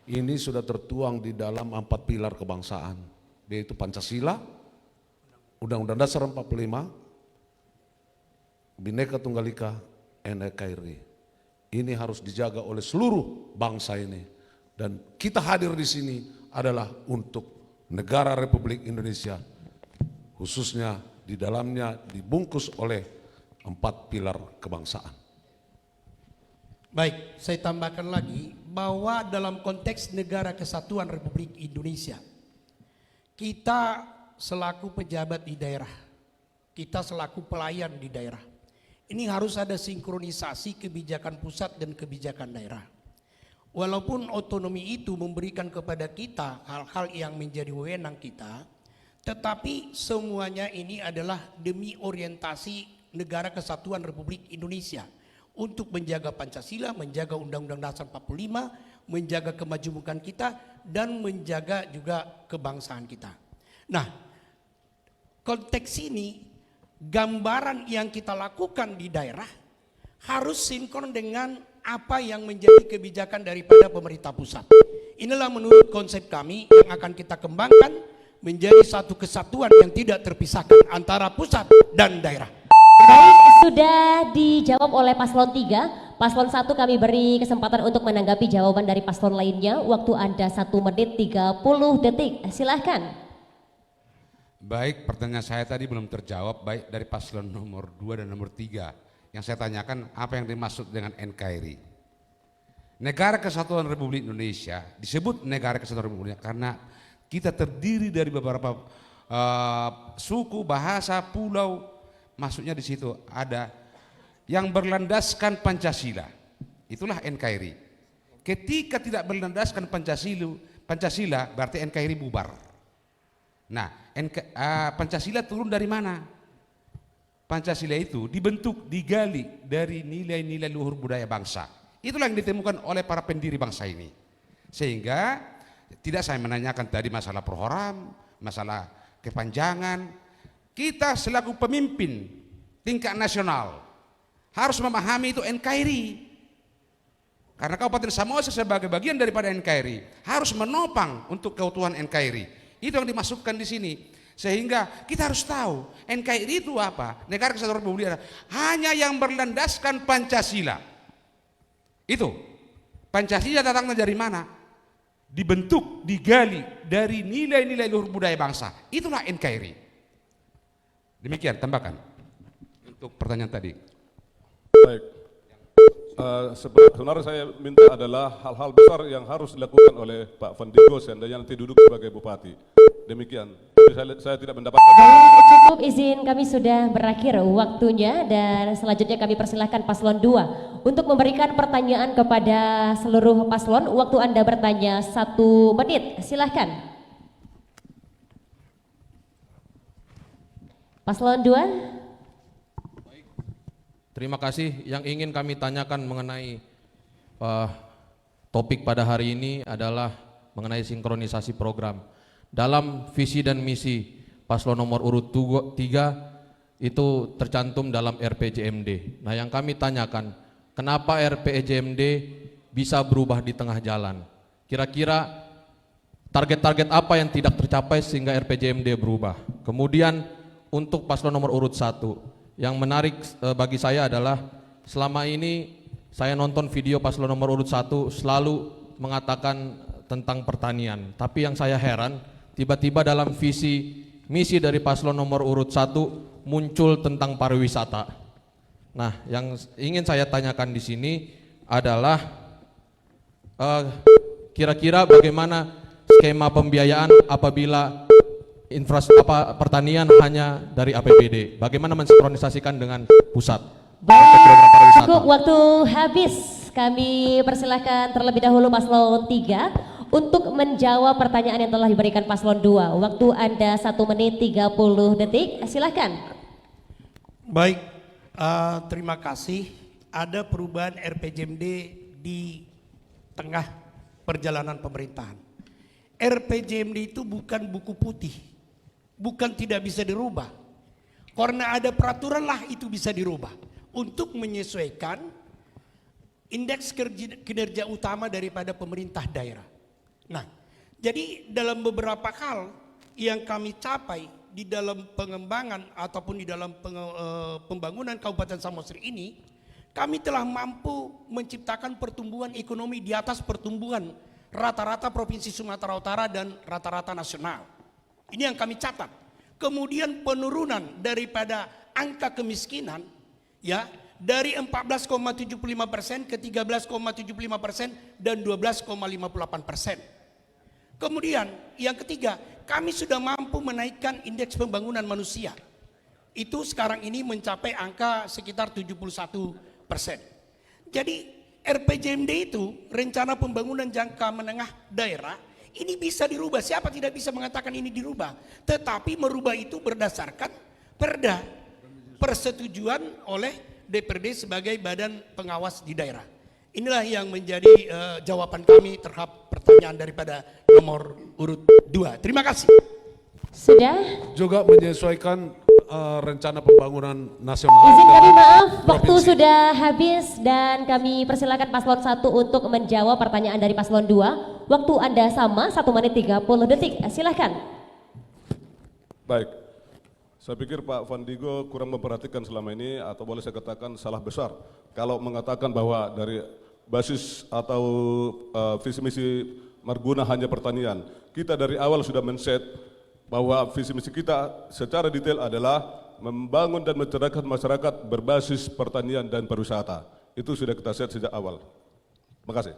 ini sudah tertuang di dalam 4 pilar kebangsaan, yaitu Pancasila, Undang-Undang Dasar 45, Bhinneka Tunggal Ika, NKRI. Ini harus dijaga oleh seluruh bangsa ini, dan kita hadir di sini adalah untuk negara Republik Indonesia, khususnya di dalamnya dibungkus oleh 4 pilar kebangsaan. Baik, saya tambahkan lagi bahwa dalam konteks Negara Kesatuan Republik Indonesia, kita selaku pejabat di daerah, kita selaku pelayan di daerah, ini harus ada sinkronisasi kebijakan pusat dan kebijakan daerah. Walaupun otonomi itu memberikan kepada kita hal-hal yang menjadi wewenang kita, tetapi semuanya ini adalah demi orientasi Negara Kesatuan Republik Indonesia untuk menjaga Pancasila, menjaga Undang-Undang Dasar 45, menjaga kemajuan kita, dan menjaga juga kebangsaan kita. Nah, konteks ini gambaran yang kita lakukan di daerah harus sinkron dengan apa yang menjadi kebijakan daripada pemerintah pusat. Inilah menurut konsep kami yang akan kita kembangkan menjadi satu kesatuan yang tidak terpisahkan antara pusat dan daerah. Baik, sudah dijawab oleh Paslon 3. Paslon 1 kami beri kesempatan untuk menanggapi jawaban dari paslon lainnya. Waktu Anda 1 menit 30 detik. Silahkan. Baik, pertanyaan saya tadi belum terjawab, baik dari paslon nomor 2 dan nomor 3. Yang saya tanyakan, apa yang dimaksud dengan NKRI? Negara Kesatuan Republik Indonesia disebut Negara Kesatuan Republik Indonesia karena kita terdiri dari beberapa suku, bahasa, pulau. Maksudnya di situ ada yang berlandaskan Pancasila. Itulah NKRI. Ketika tidak berlandaskan Pancasila berarti NKRI bubar. Nah, Pancasila turun dari mana? Pancasila itu dibentuk, digali dari nilai-nilai luhur budaya bangsa. Itulah yang ditemukan oleh para pendiri bangsa ini. Sehingga tidak saya menanyakan tadi masalah program, masalah kepanjangan. Kita selaku pemimpin tingkat nasional harus memahami itu NKRI. Karena Kabupaten Samosir sebagai bagian daripada NKRI harus menopang untuk keutuhan NKRI. Itu yang dimasukkan di sini. Sehingga kita harus tahu NKRI itu apa? Negara Kesatuan Republik Indonesia hanya yang berlandaskan Pancasila. Itu Pancasila datangnya dari mana? Dibentuk, digali dari nilai-nilai luhur budaya bangsa. Itulah NKRI. Demikian tambahkan untuk pertanyaan tadi. Baik. Sebenarnya saya minta adalah hal-hal besar yang harus dilakukan oleh Pak Vandigo seandainya nanti duduk sebagai bupati. Demikian. Saya tidak mendapatkan. Cukup, izin kami sudah berakhir waktunya, dan selanjutnya kami persilahkan Paslon 2 untuk memberikan pertanyaan kepada seluruh paslon. Waktu Anda bertanya 1 menit. Silahkan. Paslon 2. Terima kasih. Yang ingin kami tanyakan mengenai topik pada hari ini adalah mengenai sinkronisasi program. Dalam visi dan misi paslon nomor urut 3 itu tercantum dalam RPJMD. Nah, yang kami tanyakan, kenapa RPJMD bisa berubah di tengah jalan? Kira-kira target-target apa yang tidak tercapai sehingga RPJMD berubah? Kemudian untuk paslon nomor urut 1. Yang menarik bagi saya adalah selama ini saya nonton video paslon nomor urut 1 selalu mengatakan tentang pertanian. Tapi yang saya heran, tiba-tiba dalam visi misi dari paslon nomor urut 1 muncul tentang pariwisata. Nah, yang ingin saya tanyakan di sini adalah kira-kira bagaimana skema pembiayaan apabila pertanian hanya dari APBD? Bagaimana mensinkronisasikan dengan pusat? Baik, cukup waktu habis. Kami persilahkan terlebih dahulu paslon 3 untuk menjawab pertanyaan yang telah diberikan paslon 2. Waktu Anda 1 menit 30 detik, silahkan. Baik, terima kasih. Ada perubahan RPJMD di tengah perjalanan pemerintahan. RPJMD itu bukan buku putih, bukan tidak bisa dirubah. Karena ada peraturan lah itu bisa dirubah untuk menyesuaikan indeks kinerja utama daripada pemerintah daerah. Nah, jadi dalam beberapa hal yang kami capai di dalam pengembangan ataupun di dalam pembangunan Kabupaten Samosir ini, kami telah mampu menciptakan pertumbuhan ekonomi di atas pertumbuhan rata-rata Provinsi Sumatera Utara dan rata-rata nasional. Ini yang kami catat. Kemudian penurunan daripada angka kemiskinan, ya, dari 14,75% ke 13,75% dan 12,58%. Kemudian yang ketiga, kami sudah mampu menaikkan indeks pembangunan manusia. Itu sekarang ini mencapai angka sekitar 71%. Jadi RPJMD itu, rencana pembangunan jangka menengah daerah, ini bisa dirubah. Siapa tidak bisa mengatakan ini dirubah? Tetapi merubah itu berdasarkan perda, persetujuan oleh DPRD sebagai badan pengawas di daerah. Inilah yang menjadi jawaban kami terhadap pertanyaan daripada nomor urut 2. Terima kasih. Sudah? Juga menyesuaikan rencana pembangunan nasional. Izin kami dengan maaf, waktu provinsi. sudah habis dan kami persilakan paslon 1 untuk menjawab pertanyaan dari paslon 2. Waktu Anda sama 1 menit 30 detik. Silahkan. Baik, saya pikir Pak Vandigo kurang memperhatikan selama ini, atau boleh saya katakan salah besar kalau mengatakan bahwa dari basis atau visi misi Marguna hanya pertanian. Kita dari awal sudah men-set bahwa visi misi kita secara detail adalah membangun dan mencerdaskan masyarakat berbasis pertanian dan pariwisata. Itu sudah kita set sejak awal. Terima kasih.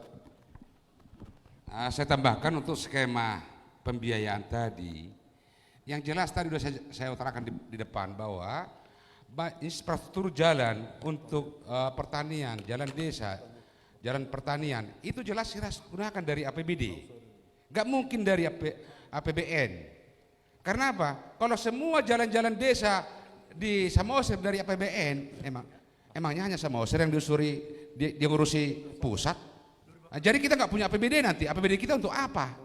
Saya tambahkan untuk skema pembiayaan tadi, yang jelas tadi sudah saya utarakan di depan bahwa infrastruktur jalan untuk pertanian, jalan desa, jalan pertanian itu jelas kita gunakan dari APBD, nggak mungkin dari APBN. Karena apa? Kalau semua jalan-jalan desa di Samosir dari APBN, emangnya hanya Samosir yang diurusi pusat? Nah, jadi kita nggak punya APBD nanti. APBD kita untuk apa?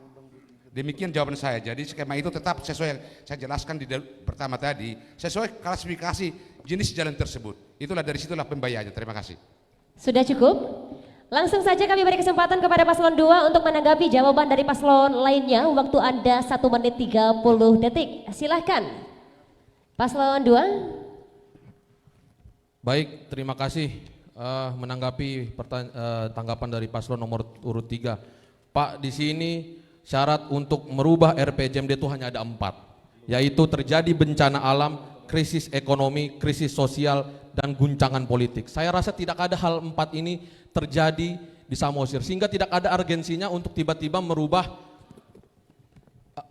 Demikian jawaban saya. Jadi skema itu tetap sesuai saya jelaskan di pertama tadi, sesuai klasifikasi jenis jalan tersebut. Itulah dari situlah pembayarannya. Terima kasih. Sudah cukup? Langsung saja kami beri kesempatan kepada paslon 2 untuk menanggapi jawaban dari paslon lainnya. Waktu Anda 1 menit 30 detik. Silahkan. Paslon 2. Baik, terima kasih menanggapi tanggapan dari paslon nomor urut 3. Pak, di sini syarat untuk merubah RPJMD itu hanya ada 4, yaitu terjadi bencana alam, krisis ekonomi, krisis sosial, dan guncangan politik. Saya rasa tidak ada hal 4 ini terjadi di Samosir, sehingga tidak ada urgensinya untuk tiba-tiba merubah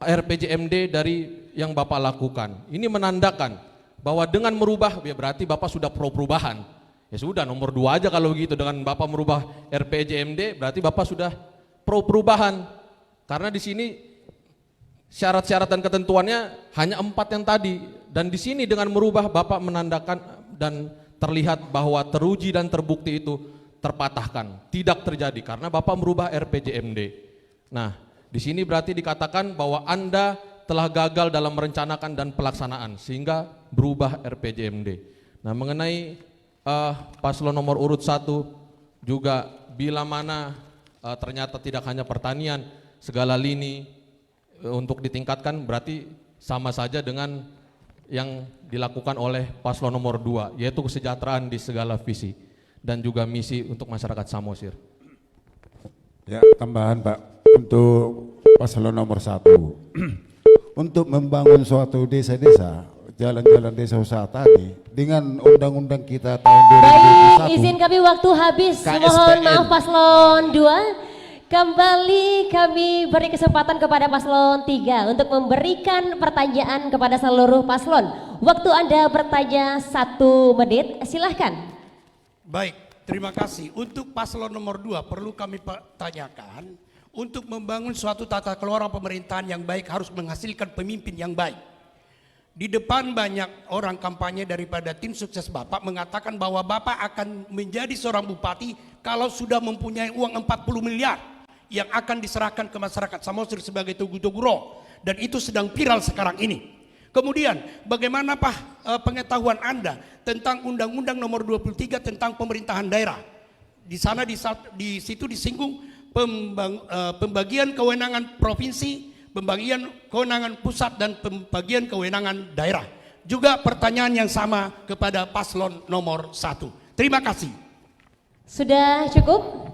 RPJMD dari yang Bapak lakukan. Ini menandakan bahwa dengan merubah, ya berarti Bapak sudah pro perubahan. Ya sudah, nomor 2 aja kalau gitu, dengan Bapak merubah RPJMD berarti Bapak sudah pro perubahan. Karena di sini syarat-syarat dan ketentuannya hanya 4 yang tadi, dan di sini dengan merubah Bapak menandakan dan terlihat bahwa teruji dan terbukti itu terpatahkan, tidak terjadi karena Bapak merubah RPJMD. Nah, di sini berarti dikatakan bahwa Anda telah gagal dalam merencanakan dan pelaksanaan sehingga berubah RPJMD. Nah, mengenai paslon nomor urut 1 juga bila mana ternyata tidak hanya pertanian, segala lini untuk ditingkatkan berarti sama saja dengan yang dilakukan oleh paslon nomor 2, yaitu kesejahteraan di segala visi dan juga misi untuk masyarakat Samosir. Ya, tambahan Pak, untuk paslon nomor 1. Untuk membangun suatu desa-desa, jalan-jalan desa usaha tani dengan undang-undang kita tahun 2021. Baik, izin kami waktu habis. KSPN. Mohon maaf paslon 2. Kembali kami beri kesempatan kepada paslon 3 untuk memberikan pertanyaan kepada seluruh paslon. Waktu Anda bertanya 1 menit, silahkan. Baik, terima kasih. Untuk paslon nomor 2 perlu kami tanyakan, untuk membangun suatu tata kelola pemerintahan yang baik harus menghasilkan pemimpin yang baik. Di depan banyak orang kampanye daripada tim sukses Bapak mengatakan bahwa Bapak akan menjadi seorang bupati kalau sudah mempunyai uang 40 miliar yang akan diserahkan ke masyarakat Samosir sebagai tugu-tugu. Dan itu sedang viral sekarang ini. Kemudian bagaimana Pak pengetahuan Anda tentang Undang-Undang nomor 23 tentang pemerintahan daerah? Di sana di situ disinggung pembagian kewenangan provinsi, pembagian kewenangan pusat dan pembagian kewenangan daerah. Juga pertanyaan yang sama kepada paslon nomor 1. Terima kasih. Sudah cukup?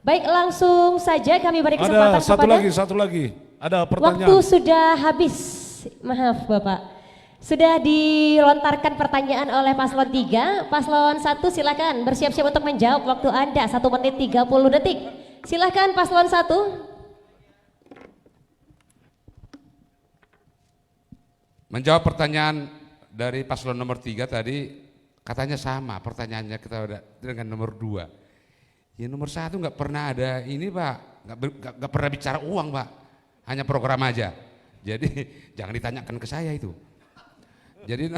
Baik, langsung saja kami beri kesempatan Ada satu lagi. Ada pertanyaan. Waktu sudah habis. Maaf Bapak. Sudah dilontarkan pertanyaan oleh paslon 3. Paslon 1 silakan bersiap-siap untuk menjawab. Waktu Anda 1 menit 30 detik. Silakan paslon 1. Menjawab pertanyaan dari paslon nomor 3 tadi, katanya sama pertanyaannya kita udah dengan nomor 2. Ya nomor 1 nggak pernah ada ini Pak, nggak pernah bicara uang Pak, hanya program aja. Jadi jangan ditanyakan ke saya itu. Jadi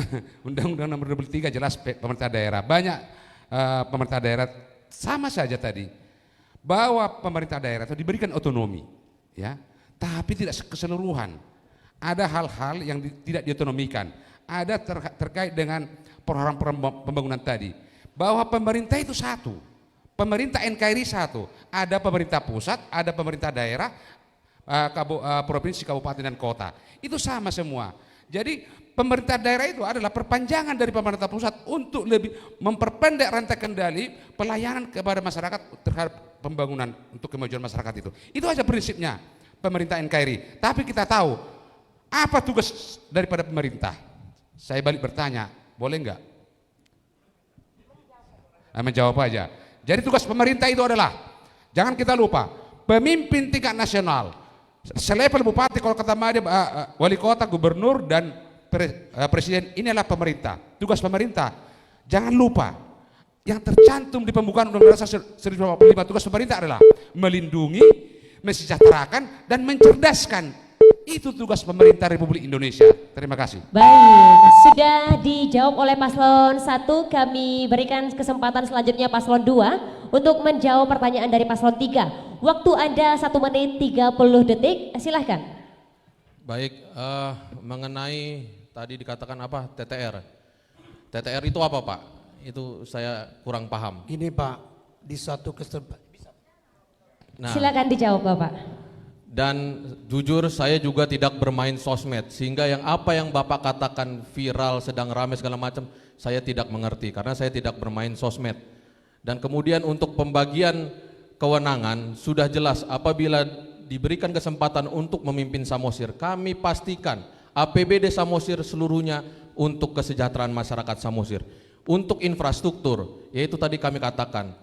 Undang-Undang nomor 23 jelas pemerintah daerah, banyak pemerintah daerah sama saja tadi. Bahwa pemerintah daerah itu diberikan otonomi, ya, tapi tidak keseluruhan. Ada hal-hal yang tidak diotonomikan. Ada terkait dengan program pembangunan tadi. Bahwa pemerintah itu satu, pemerintah NKRI satu. Ada pemerintah pusat, ada pemerintah daerah, provinsi, kabupaten dan kota. Itu sama semua. Jadi pemerintah daerah itu adalah perpanjangan dari pemerintah pusat untuk lebih memperpendek rantai kendali pelayanan kepada masyarakat terhadap pembangunan untuk kemajuan masyarakat itu. Itu aja prinsipnya pemerintah NKRI. Tapi kita tahu apa tugas daripada pemerintah. Saya balik bertanya, boleh enggak? Menjawab aja. Jadi tugas pemerintah itu adalah, jangan kita lupa, pemimpin tingkat nasional, selevel bupati, kalau kata Made, wali kota, gubernur dan presiden, ini adalah pemerintah. Tugas pemerintah, jangan lupa yang tercantum di pembukaan Undang-Undang Dasar 1945, tugas pemerintah adalah melindungi, mensejahterakan dan mencerdaskan. Itu tugas pemerintah Republik Indonesia. Terima kasih. Baik, sudah dijawab oleh paslon 1. Kami berikan kesempatan selanjutnya paslon 2 untuk menjawab pertanyaan dari paslon 3. Waktu Anda 1 menit 30 detik, silahkan. Baik, mengenai tadi dikatakan apa, TTR. TTR itu apa Pak? Itu saya kurang paham. Ini Pak, di suatu kesempatan. Nah, Silakan dijawab Bapak. dan jujur saya juga tidak bermain sosmed, sehingga apa yang Bapak katakan viral, sedang ramai segala macam, saya tidak mengerti karena saya tidak bermain sosmed. Dan kemudian untuk pembagian kewenangan sudah jelas, apabila diberikan kesempatan untuk memimpin Samosir, kami pastikan APBD Samosir seluruhnya untuk kesejahteraan masyarakat Samosir. Untuk infrastruktur, yaitu tadi kami katakan,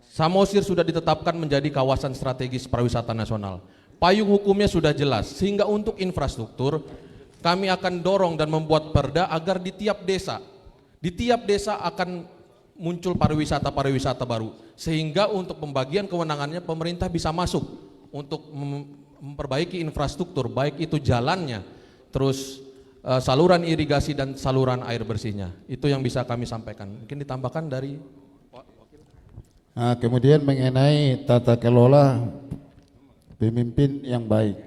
Samosir sudah ditetapkan menjadi kawasan strategis pariwisata nasional. Payung hukumnya sudah jelas, sehingga untuk infrastruktur kami akan dorong dan membuat perda agar di tiap desa akan muncul pariwisata baru, sehingga untuk pembagian kewenangannya pemerintah bisa masuk untuk memperbaiki infrastruktur, baik itu jalannya, terus saluran irigasi dan saluran air bersihnya. Itu yang bisa kami sampaikan. Mungkin ditambahkan dari Nah, kemudian mengenai tata kelola pemimpin yang baik.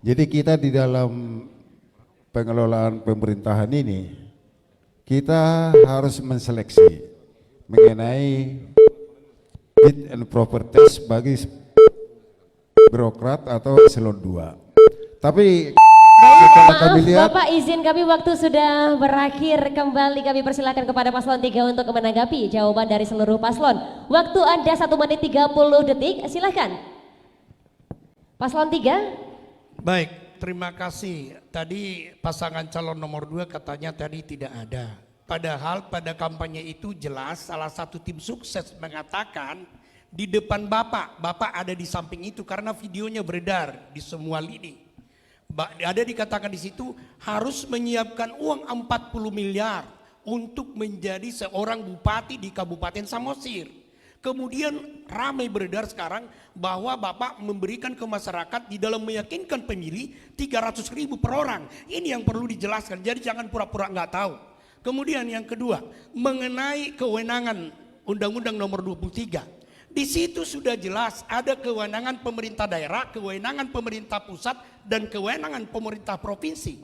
Jadi kita di dalam pengelolaan pemerintahan ini, kita harus menseleksi mengenai fit and proper test bagi birokrat atau eselon 2. Tapi Setelah Maaf kami lihat, Bapak, izin kami waktu sudah berakhir. Kembali kami persilakan kepada paslon 3 untuk menanggapi jawaban dari seluruh paslon. Waktu Anda 1 menit 30 detik, silakan. Paslon 3. Baik, terima kasih. Tadi pasangan calon nomor 2 katanya tadi tidak ada. Padahal pada kampanye itu jelas salah satu tim sukses mengatakan di depan Bapak ada di samping itu karena videonya beredar di semua lini. Ada dikatakan di situ harus menyiapkan uang 40 miliar untuk menjadi seorang bupati di Kabupaten Samosir. Kemudian ramai beredar sekarang bahwa Bapak memberikan ke masyarakat di dalam meyakinkan pemilih 300.000 per orang. Ini yang perlu dijelaskan, jadi jangan pura-pura nggak tahu. Kemudian yang kedua, mengenai kewenangan Undang-Undang nomor 23. Di situ sudah jelas ada kewenangan pemerintah daerah, kewenangan pemerintah pusat, dan kewenangan pemerintah provinsi.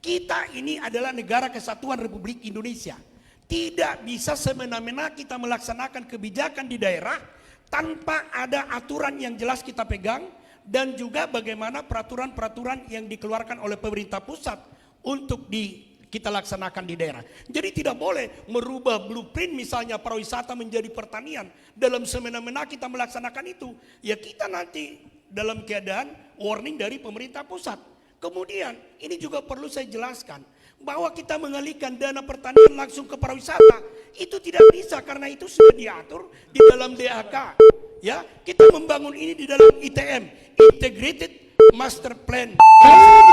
Kita ini adalah negara kesatuan Republik Indonesia. Tidak bisa semena-mena kita melaksanakan kebijakan di daerah tanpa ada aturan yang jelas kita pegang, dan juga bagaimana peraturan-peraturan yang dikeluarkan oleh pemerintah pusat untuk kita laksanakan di daerah. Jadi tidak boleh merubah blueprint misalnya pariwisata menjadi pertanian. Dalam semena-mena kita melaksanakan itu, ya kita nanti dalam keadaan warning dari pemerintah pusat. Kemudian ini juga perlu saya jelaskan bahwa kita mengalihkan dana pertanian langsung ke pariwisata itu tidak bisa karena itu sudah diatur di dalam DAK. Ya, kita membangun ini di dalam ITM, Integrated Master Plan.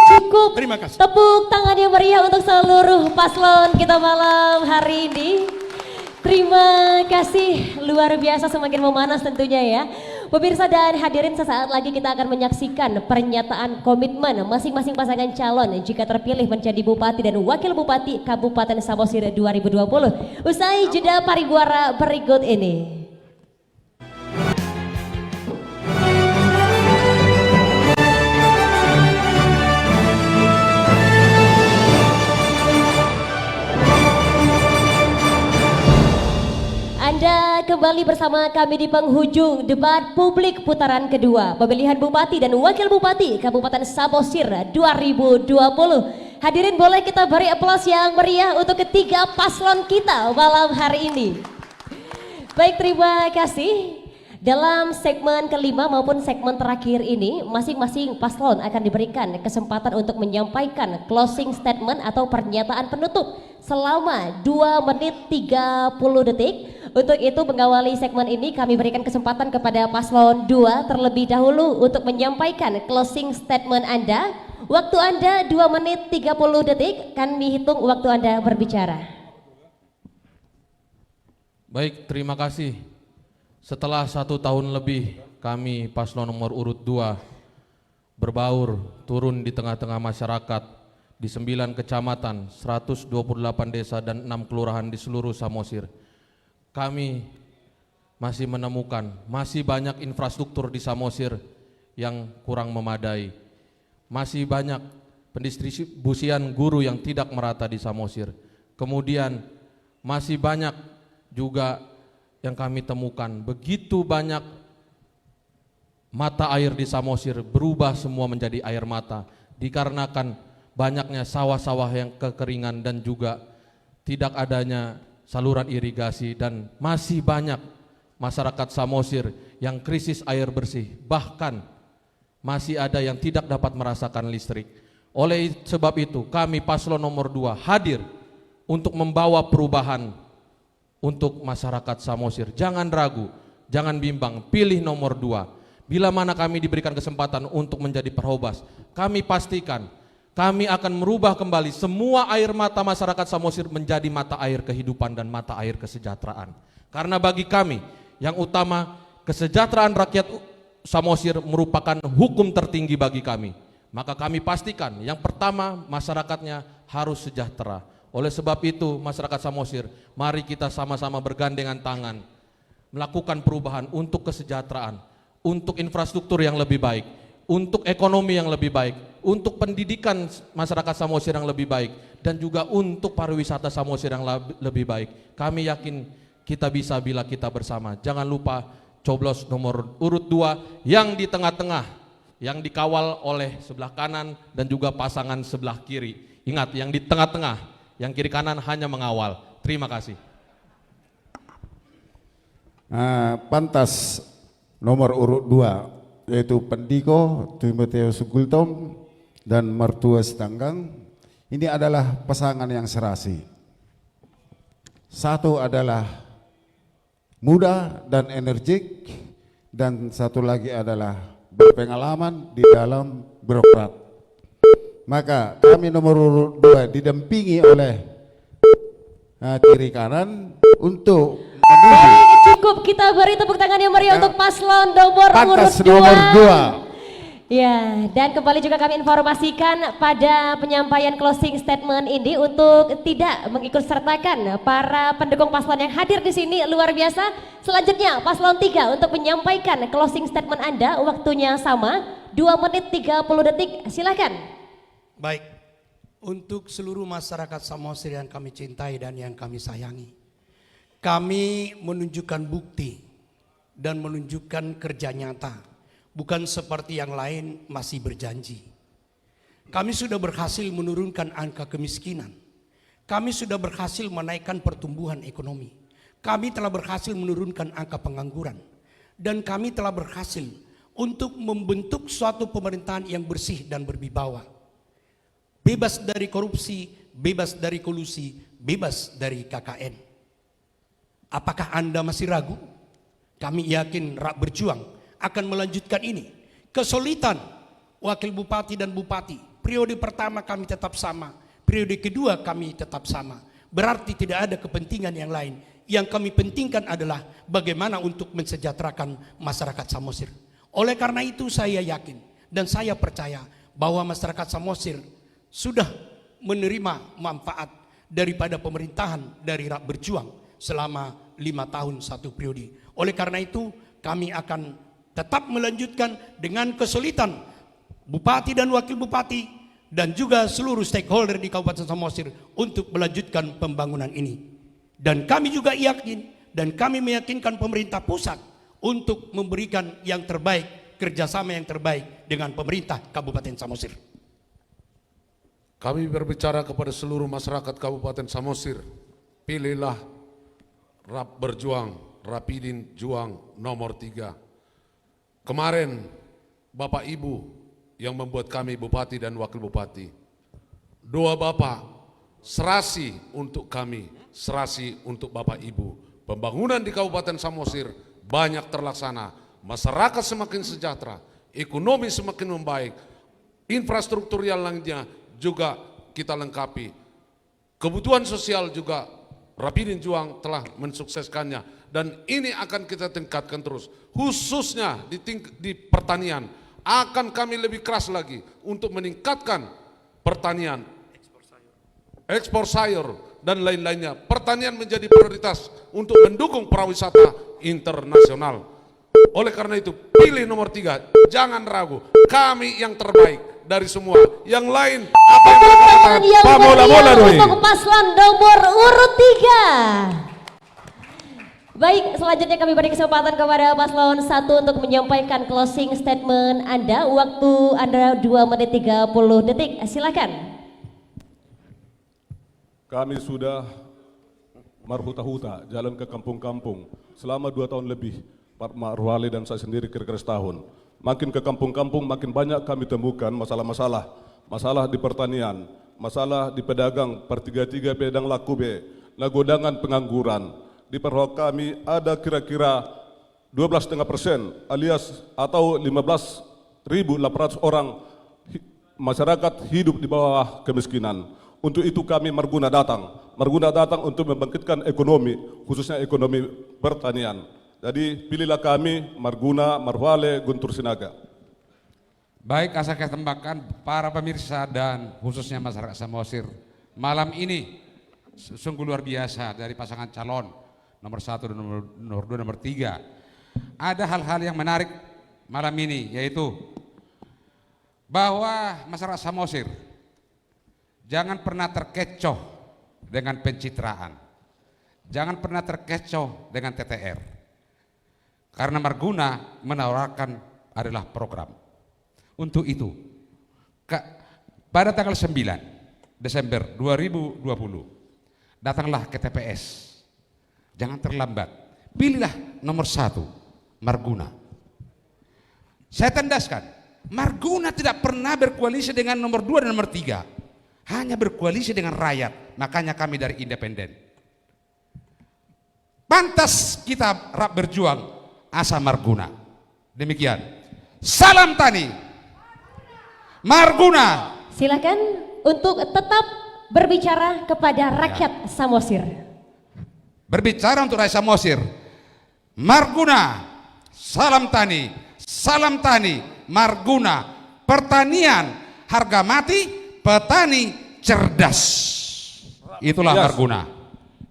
Cukup. Terima kasih. Tepuk tangan yang meriah untuk seluruh paslon kita malam hari ini. Terima kasih, luar biasa, semakin memanas tentunya ya. Pemirsa dan hadirin, sesaat lagi kita akan menyaksikan pernyataan komitmen masing-masing pasangan calon jika terpilih menjadi Bupati dan Wakil Bupati Kabupaten Samosir 2020. Usai jeda pariwara berikut ini. Anda kembali bersama kami di penghujung debat publik putaran kedua pemilihan Bupati dan Wakil Bupati Kabupaten Samosir 2020. Hadirin, boleh kita beri aplaus yang meriah untuk ketiga paslon kita malam hari ini. Baik, terima kasih. Dalam segmen kelima maupun segmen terakhir ini, masing-masing paslon akan diberikan kesempatan untuk menyampaikan closing statement atau pernyataan penutup selama 2 menit 30 detik. Untuk itu, mengawali segmen ini kami berikan kesempatan kepada paslon 2 terlebih dahulu untuk menyampaikan closing statement Anda. Waktu Anda 2 menit 30 detik, kami hitung waktu Anda berbicara. Baik, terima kasih. Setelah 1 tahun lebih kami paslon nomor urut 2 berbaur turun di tengah-tengah masyarakat di 9 kecamatan, 128 desa dan 6 kelurahan di seluruh Samosir. Kami masih menemukan masih banyak infrastruktur di Samosir yang kurang memadai. Masih banyak pendistribusian guru yang tidak merata di Samosir. Kemudian masih banyak juga yang kami temukan begitu banyak mata air di Samosir berubah semua menjadi air mata dikarenakan banyaknya sawah-sawah yang kekeringan dan juga tidak adanya saluran irigasi, dan masih banyak masyarakat Samosir yang krisis air bersih, bahkan masih ada yang tidak dapat merasakan listrik. Oleh sebab itu kami paslon nomor 2 hadir untuk membawa perubahan untuk masyarakat Samosir. Jangan ragu, jangan bimbang, pilih nomor 2. Bila mana kami diberikan kesempatan untuk menjadi perhobas, kami pastikan kami akan merubah kembali semua air mata masyarakat Samosir menjadi mata air kehidupan dan mata air kesejahteraan. Karena bagi kami yang utama, kesejahteraan rakyat Samosir merupakan hukum tertinggi bagi kami. Maka kami pastikan yang pertama masyarakatnya harus sejahtera. Oleh sebab itu masyarakat Samosir, mari kita sama-sama bergandengan tangan melakukan perubahan untuk kesejahteraan, untuk infrastruktur yang lebih baik, untuk ekonomi yang lebih baik, untuk pendidikan masyarakat Samosir yang lebih baik, dan juga untuk pariwisata Samosir yang lebih baik. Kami yakin kita bisa bila kita bersama. Jangan lupa coblos nomor urut 2 yang di tengah-tengah, yang dikawal oleh sebelah kanan dan juga pasangan sebelah kiri. Ingat, yang di tengah-tengah, yang kiri kanan hanya mengawal. Terima kasih. Pantas nomor urut 2 yaitu Pendiko Timotius Gultom dan mertua Setanggang. Ini adalah pasangan yang serasi. Satu adalah muda dan energik, dan satu lagi adalah berpengalaman di dalam birokrat. Maka kami nomor urut 2 didampingi oleh kiri kanan untuk menuju. Cukup kita beri tepuk tangan yang meriah untuk paslon nomor urut Pantas nomor 2. Ya, dan kembali juga kami informasikan pada penyampaian closing statement ini untuk tidak mengikut sertakan para pendukung paslon yang hadir di sini luar biasa. Selanjutnya paslon 3 untuk menyampaikan closing statement Anda, waktunya sama 2 menit 30 detik, silakan. Baik, untuk seluruh masyarakat Samosir yang kami cintai dan yang kami sayangi, kami menunjukkan bukti dan menunjukkan kerja nyata, bukan seperti yang lain masih berjanji. Kami sudah berhasil menurunkan angka kemiskinan, kami sudah berhasil menaikkan pertumbuhan ekonomi, kami telah berhasil menurunkan angka pengangguran, dan kami telah berhasil untuk membentuk suatu pemerintahan yang bersih dan berwibawa. Bebas dari korupsi, bebas dari kolusi, bebas dari KKN. Apakah Anda masih ragu? Kami yakin Rak Berjuang akan melanjutkan ini. Kesulitan wakil bupati dan bupati, periode pertama kami tetap sama, periode kedua kami tetap sama. Berarti tidak ada kepentingan yang lain. Yang kami pentingkan adalah bagaimana untuk mensejahterakan masyarakat Samosir. Oleh karena itu saya yakin dan saya percaya bahwa masyarakat Samosir sudah menerima manfaat daripada pemerintahan dari Rak Berjuang selama 5 tahun 1 periode. Oleh karena itu kami akan tetap melanjutkan dengan kesulitan bupati dan wakil bupati dan juga seluruh stakeholder di Kabupaten Samosir untuk melanjutkan pembangunan ini. Dan kami juga yakin dan kami meyakinkan pemerintah pusat untuk memberikan yang terbaik, kerjasama yang terbaik dengan pemerintah Kabupaten Samosir. Kami berbicara kepada seluruh masyarakat Kabupaten Samosir, pilihlah Rak Berjuang, Rapidin Juang nomor 3. Kemarin Bapak Ibu yang membuat kami bupati dan wakil bupati. 2 Bapak serasi untuk kami, serasi untuk Bapak Ibu. Pembangunan di Kabupaten Samosir banyak terlaksana, masyarakat semakin sejahtera, ekonomi semakin membaik, infrastruktur yang lainnya juga kita lengkapi. Kebutuhan sosial juga Rapidin Juang telah mensukseskannya, dan ini akan kita tingkatkan terus, khususnya di pertanian. Akan kami lebih keras lagi untuk meningkatkan pertanian, ekspor sayur dan lain-lainnya. Pertanian menjadi prioritas untuk mendukung pariwisata internasional. Oleh karena itu pilih nomor 3, jangan ragu, kami yang terbaik dari semua. Yang lain apa yang mereka katakan, pamola-mola doi. Untuk paslon nomor urut 3. Baik, selanjutnya kami beri kesempatan kepada paslon 1 untuk menyampaikan closing statement Anda. Waktu Anda 2 menit 30 detik, silakan. Kami sudah marhuta-huta jalan ke kampung-kampung selama 2 tahun lebih. Pak Marwale dan saya sendiri kira-kira setahun. Makin ke kampung-kampung makin banyak kami temukan masalah-masalah. Masalah di pertanian, masalah di pedagang, per 3 pedang laku be, nagodangan pengangguran. Di Perhok kami ada kira-kira 12,5% alias atau 15.800 orang masyarakat hidup di bawah kemiskinan. Untuk itu kami Marguna datang untuk membangkitkan ekonomi, khususnya ekonomi pertanian. Jadi pilihlah kami, Marguna, Marwale, Guntur Sinaga. Baik, saya ketembakkan para pemirsa dan khususnya masyarakat Samosir. Malam ini sungguh luar biasa dari pasangan calon nomor 1 dan nomor 2, nomor 3. Ada hal-hal yang menarik malam ini, yaitu bahwa masyarakat Samosir jangan pernah terkecoh dengan pencitraan. Jangan pernah terkecoh dengan TTR. Karena Marguna menawarkan adalah program. Untuk itu, pada tanggal 9 Desember 2020, datanglah ke TPS. Jangan terlambat. Pilihlah nomor 1, Marguna. Saya tandaskan, Marguna tidak pernah berkoalisi dengan nomor 2 dan nomor 3. Hanya berkoalisi dengan rakyat. Makanya kami dari Independen. Pantas kita berjuang asa Marguna. Demikian. Salam tani. Marguna. Silakan untuk tetap berbicara kepada rakyat Samosir. Berbicara untuk rakyat Samosir. Marguna. Salam tani, Marguna. Pertanian harga mati, petani cerdas. Itulah Marguna.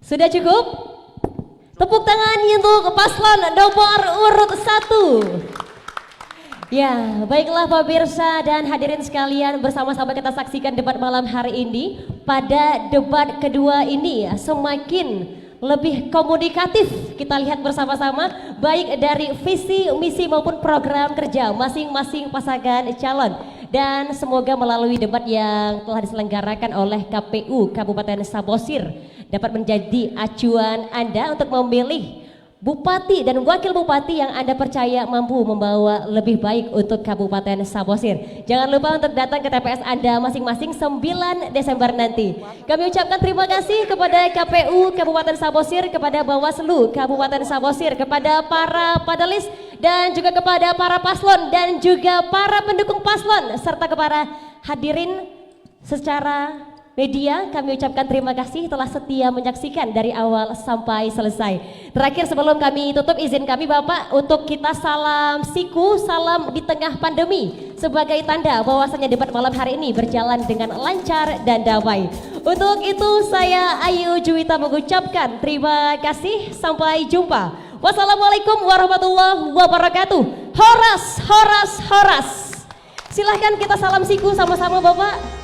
Sudah cukup? Tepuk tangan untuk paslon nomor urut 1. Ya, baiklah pemirsa dan hadirin sekalian, bersama-sama kita saksikan debat malam hari ini. Pada debat kedua ini semakin lebih komunikatif kita lihat bersama-sama, baik dari visi, misi maupun program kerja masing-masing pasangan calon. Dan semoga melalui debat yang telah diselenggarakan oleh KPU Kabupaten Samosir dapat menjadi acuan Anda untuk memilih Bupati dan Wakil Bupati yang Anda percaya mampu membawa lebih baik untuk Kabupaten Samosir. Jangan lupa untuk datang ke TPS Anda masing-masing 9 Desember nanti. Kami ucapkan terima kasih kepada KPU Kabupaten Samosir, kepada Bawaslu Kabupaten Samosir, kepada para panelis dan juga kepada para paslon dan juga para pendukung paslon serta kepada hadirin secara media. Kami ucapkan terima kasih telah setia menyaksikan dari awal sampai selesai. Terakhir sebelum kami tutup, izin kami Bapak untuk kita salam siku, salam di tengah pandemi sebagai tanda bahwasanya debat malam hari ini berjalan dengan lancar dan damai. Untuk itu saya Ayu Juwita mengucapkan terima kasih, sampai jumpa. Wassalamualaikum warahmatullahi wabarakatuh. Horas, horas, horas. Silahkan kita salam siku sama-sama Bapak.